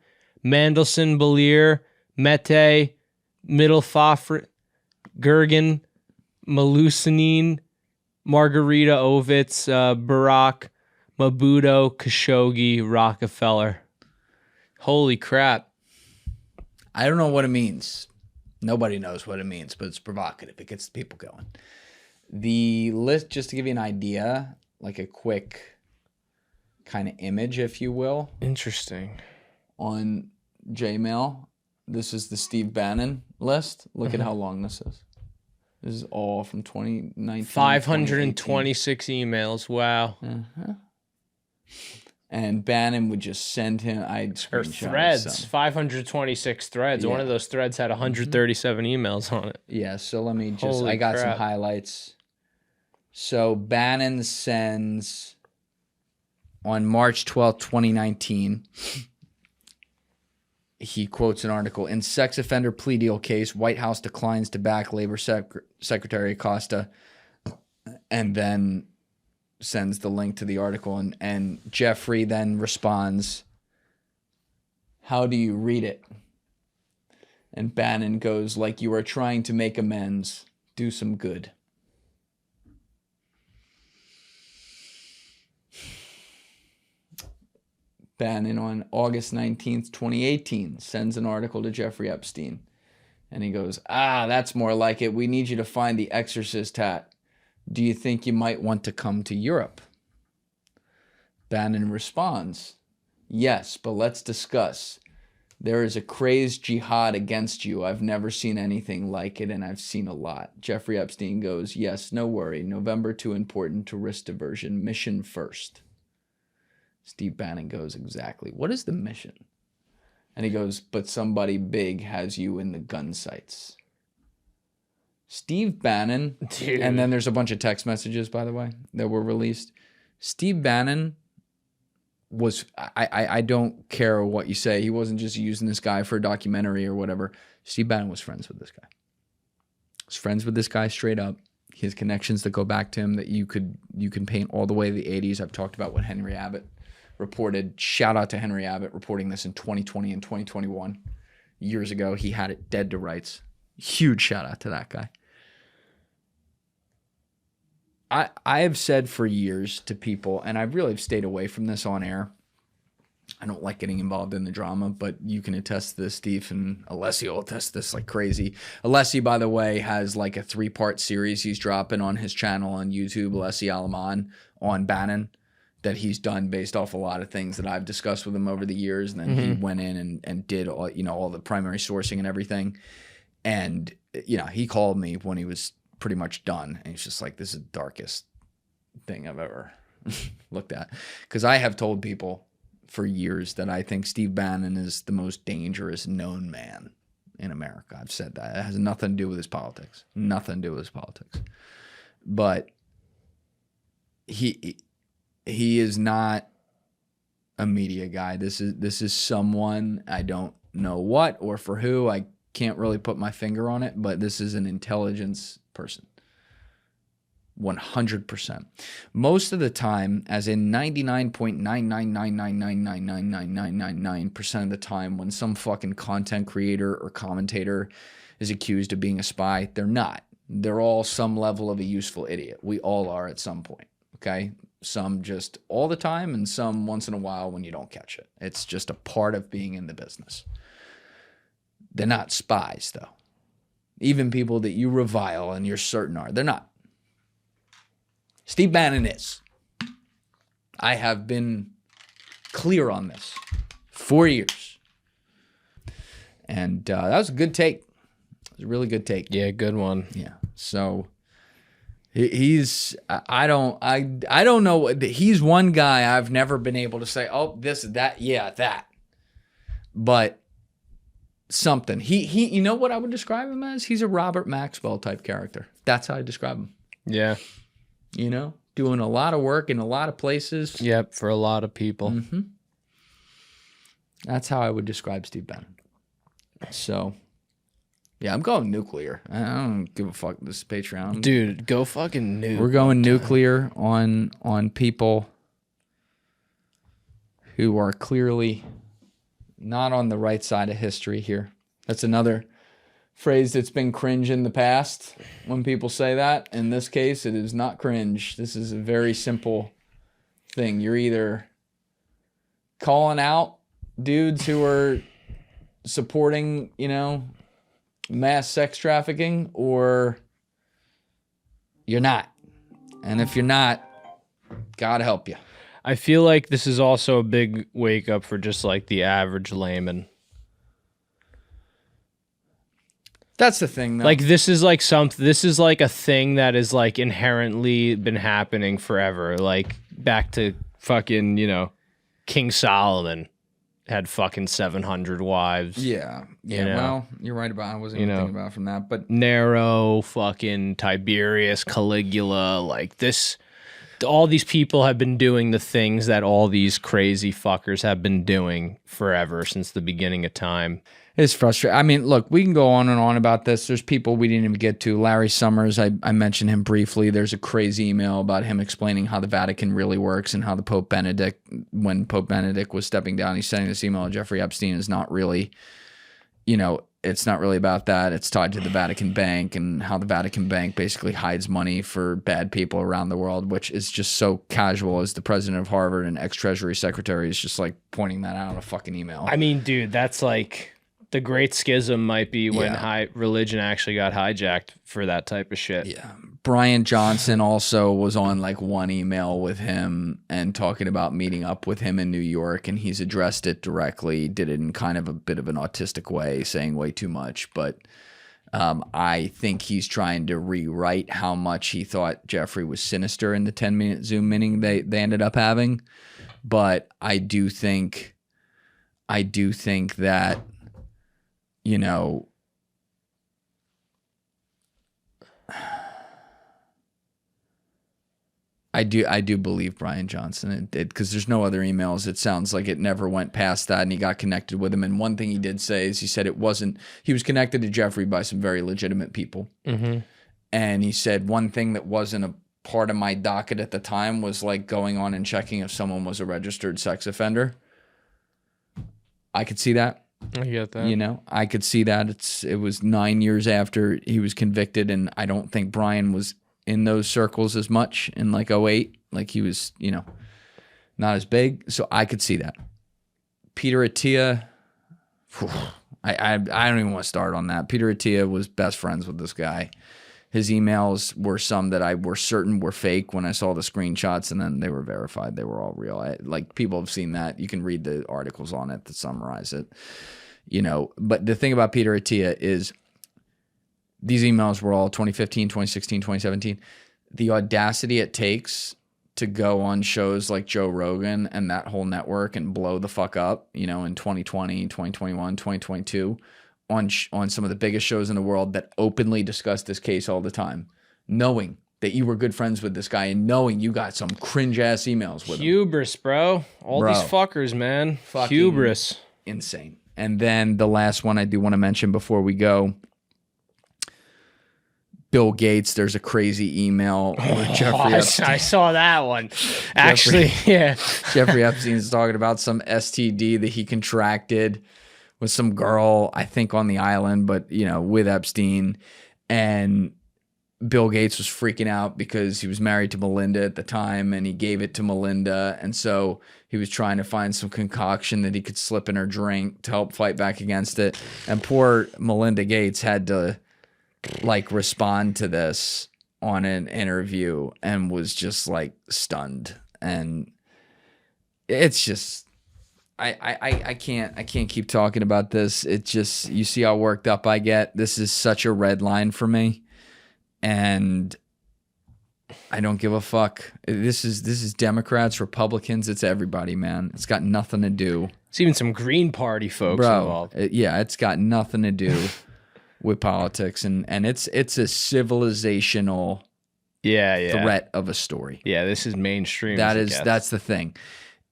Speaker 2: Mandelson Belier, Mete, Middlefafr, Gergen, Malusanine, Margarita Ovitz, Barak, Mabudo, Khashoggi, Rockefeller. Holy crap.
Speaker 1: I don't know what it means. Nobody knows what it means, but it's provocative. It gets the people going. The list, just to give you an idea, like a quick kind of image, if you will,
Speaker 2: Interesting.
Speaker 1: on Gmail. This is the Steve Bannon list. Look at how long this is. This is all from 2019.
Speaker 2: 526 emails. Wow.
Speaker 1: And Bannon would just send him.
Speaker 2: Or threads. 526 threads.
Speaker 1: Yeah.
Speaker 2: One of those threads had 137 emails on it.
Speaker 1: Yeah, so let me just,
Speaker 2: Holy
Speaker 1: I got
Speaker 2: crap.
Speaker 1: some highlights. So Bannon sends on March 12th, 2019, he quotes an article, in sex offender plea deal case, White House declines to back Labor Secretary Acosta, and then sends the link to the article. And Jeffrey then responds, how do you read it? And Bannon goes, like you are trying to make amends. Do some good. Bannon on August 19th, 2018, sends an article to Jeffrey Epstein. And he goes, that's more like it. We need you to find the exorcist hat. Do you think you might want to come to Europe? Bannon responds, yes, but let's discuss. There is a crazed jihad against you. I've never seen anything like it, and I've seen a lot. Jeffrey Epstein goes, yes, no worry. November too important to risk diversion. Mission first. Steve Bannon goes, exactly. What is the mission? And he goes, but somebody big has you in the gun sights. Steve Bannon,
Speaker 2: Dude.
Speaker 1: and then there's a bunch of text messages, by the way, that were released. Steve Bannon was, I don't care what you say. He wasn't just using this guy for a documentary or whatever. Steve Bannon was friends with this guy. Was friends with this guy straight up. His connections that go back to him that you can paint all the way to the 80s. I've talked about what Henry Abbott reported. Shout out to Henry Abbott reporting this in 2020 and 2021. Years ago, he had it dead to rights. Huge shout out to that guy. I have said for years to people, and I really have stayed away from this on air. I don't like getting involved in the drama, but you can attest to this, Steve, and Alessi will attest to this like crazy. Alessi, by the way, has like a 3-part series he's dropping on his channel on YouTube, Alessi Alaman, on Bannon, that he's done based off a lot of things that I've discussed with him over the years. And then he went in and did all, all the primary sourcing and everything. And, he called me when he was pretty much done. And he's just like, this is the darkest thing I've ever looked at. Because I have told people for years that I think Steve Bannon is the most dangerous known man in America. I've said that. It has nothing to do with his politics. Nothing to do with his politics. But he is not a media guy. This is someone, I don't know what or for who. I can't really put my finger on it, but this is an intelligence person. 100%. Most of the time, as in 99.999999999% of the time, when some fucking content creator or commentator is accused of being a spy, they're not. They're all some level of a useful idiot. We all are at some point, okay? Some just all the time and some once in a while when you don't catch it. It's just a part of being in the business. They're not spies, though. Even people that you revile and you're certain are, they're not. Steve Bannon is. I have been clear on this for years. And that was a good take. It was a really good take.
Speaker 2: Yeah, good one.
Speaker 1: Yeah. So he's I don't know. He's one guy I've never been able to say, oh, this, that, yeah, that. But something. He you know what I would describe him as? He's a Robert Maxwell type character. That's how I describe him.
Speaker 2: Yeah.
Speaker 1: You know, doing a lot of work in a lot of places.
Speaker 2: Yep, for a lot of people.
Speaker 1: Mm-hmm. That's how I would describe Steve Bannon. So, yeah, I'm going nuclear. I don't give a fuck. This is Patreon.
Speaker 2: Dude, go fucking nuke.
Speaker 1: We're going nuclear on people who are clearly not on the right side of history here. That's another phrase that's been cringe in the past when people say that. In this case, it is not cringe. This is a very simple thing. You're either calling out dudes who are supporting, you know, mass sex trafficking, or you're not. And if you're not, God help you.
Speaker 2: I feel like this is also a big wake up for just like the average layman.
Speaker 1: That's the thing, though.
Speaker 2: Like this is like a thing that is like inherently been happening forever. Like back to fucking, you know, King Solomon had fucking 700 wives.
Speaker 1: Yeah. Yeah.
Speaker 2: You know?
Speaker 1: Well, you're right about, I wasn't even thinking about it from that, but
Speaker 2: Nero, fucking Tiberius, Caligula, like this, all these people have been doing the things that all these crazy fuckers have been doing forever since the beginning of time.
Speaker 1: it's frustrating. I mean, look, we can go on and on about this. There's people we didn't even get to. Larry Summers, I mentioned him briefly. There's a crazy email about him explaining how the Vatican really works and how the Pope Benedict, when Pope Benedict was stepping down, he's sending this email to Jeffrey Epstein is not really, you know, it's not really about that. It's tied to the Vatican Bank and how the Vatican Bank basically hides money for bad people around the world, which is just so casual as the president of Harvard and ex-Treasury Secretary is just like pointing that out in a fucking email.
Speaker 2: I mean, dude, that's like the great schism might be when religion actually got hijacked for that type of shit.
Speaker 1: Yeah. Brian Johnson also was on like one email with him and talking about meeting up with him in New York, and he's addressed it directly, did it in kind of a bit of an autistic way, saying way too much. But I think he's trying to rewrite how much he thought Jeffrey was sinister in the 10-minute Zoom meeting they ended up having. But I do think that, you know, I do believe Brian Johnson because there's no other emails. It sounds like it never went past that, and he got connected with him. And one thing he did say is he said he was connected to Jeffrey by some very legitimate people. Mm-hmm. And he said one thing that wasn't a part of my docket at the time was like going on and checking if someone was a registered sex offender. I could see that.
Speaker 2: I get that.
Speaker 1: You know, I could see that. It was 9 years after he was convicted, and I don't think Brian was in those circles as much in like 2008. Like he was, you know, not as big. So I could see that. Peter Attia, I don't even want to start on that. Peter Attia was best friends with this guy. His emails were some that I were certain were fake when I saw the screenshots, and then they were verified. They were all real. Like people have seen that. You can read the articles on it that summarize it. You know, but the thing about Peter Attia is these emails were all 2015, 2016, 2017. The audacity it takes to go on shows like Joe Rogan and that whole network and blow the fuck up, you know, in 2020, 2021, 2022 on some of the biggest shows in the world that openly discuss this case all the time, knowing that you were good friends with this guy and knowing you got some cringe-ass emails with him.
Speaker 2: Hubris, bro. All these fuckers, man.
Speaker 1: Fucking
Speaker 2: hubris.
Speaker 1: Insane. And then the last one I do want to mention before we go, Bill Gates, there's a crazy email with Jeffrey Epstein.
Speaker 2: I saw that one. Actually, yeah.
Speaker 1: Jeffrey Epstein's talking about some STD that he contracted with some girl, I think on the island, but, you know, with Epstein. And Bill Gates was freaking out because he was married to Melinda at the time, and he gave it to Melinda. And so he was trying to find some concoction that he could slip in her drink to help fight back against it. And poor Melinda Gates had to like respond to this on an interview and was just like stunned. And it's just, I can't keep talking about this. It just, you see how worked up I get. This is such a red line for me, and I don't give a fuck. This is Democrats, Republicans. It's everybody, man. It's got nothing to do.
Speaker 2: It's even some Green Party folks involved.
Speaker 1: It's got nothing to do with politics, and it's a civilizational threat of a story.
Speaker 2: Yeah, this is mainstream.
Speaker 1: That's the thing.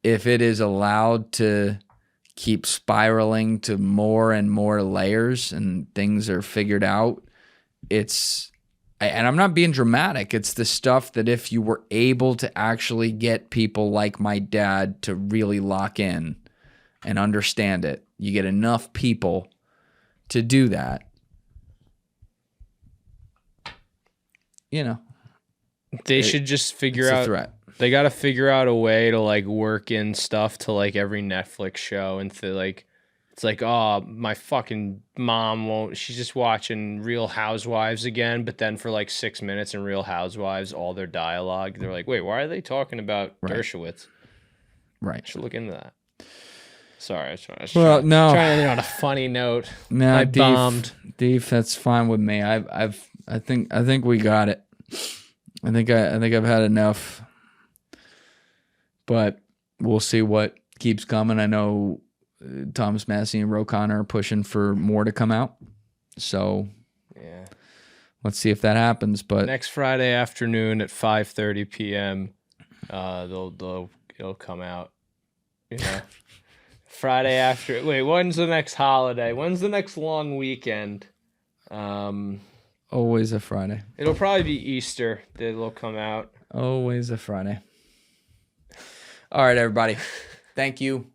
Speaker 1: If it is allowed to keep spiraling to more and more layers and things are figured out, and I'm not being dramatic, it's the stuff that if you were able to actually get people like my dad to really lock in and understand it, you get enough people to do that,
Speaker 2: they should just figure out.
Speaker 1: Threat.
Speaker 2: They got to figure out a way to like work in stuff to like every Netflix show, and to like, it's like, oh, my fucking mom won't. She's just watching Real Housewives again, but then for like 6 minutes in Real Housewives, all their dialogue, they're like, wait, why are they talking about Dershowitz?
Speaker 1: Right.
Speaker 2: I should look into that. Sorry, I was trying to end on a funny note.
Speaker 1: No,
Speaker 2: I bombed.
Speaker 1: Deef, that's fine with me. I think we got it. I think I've had enough. But we'll see what keeps coming. I know Thomas Massie and Rokon are pushing for more to come out. So
Speaker 2: yeah,
Speaker 1: let's see if that happens. But
Speaker 2: next Friday afternoon at 5:30 p.m., it'll come out. Friday after. Wait, when's the next holiday? When's the next long weekend?
Speaker 1: Always a Friday.
Speaker 2: It'll probably be Easter that it'll come out.
Speaker 1: Always a Friday. All right, everybody. Thank you.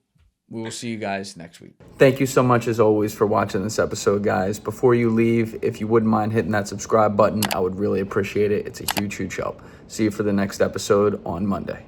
Speaker 1: We will see you guys next week.
Speaker 3: Thank you so much, as always, for watching this episode, guys. Before you leave, if you wouldn't mind hitting that subscribe button, I would really appreciate it. It's a huge, huge help. See you for the next episode on Monday.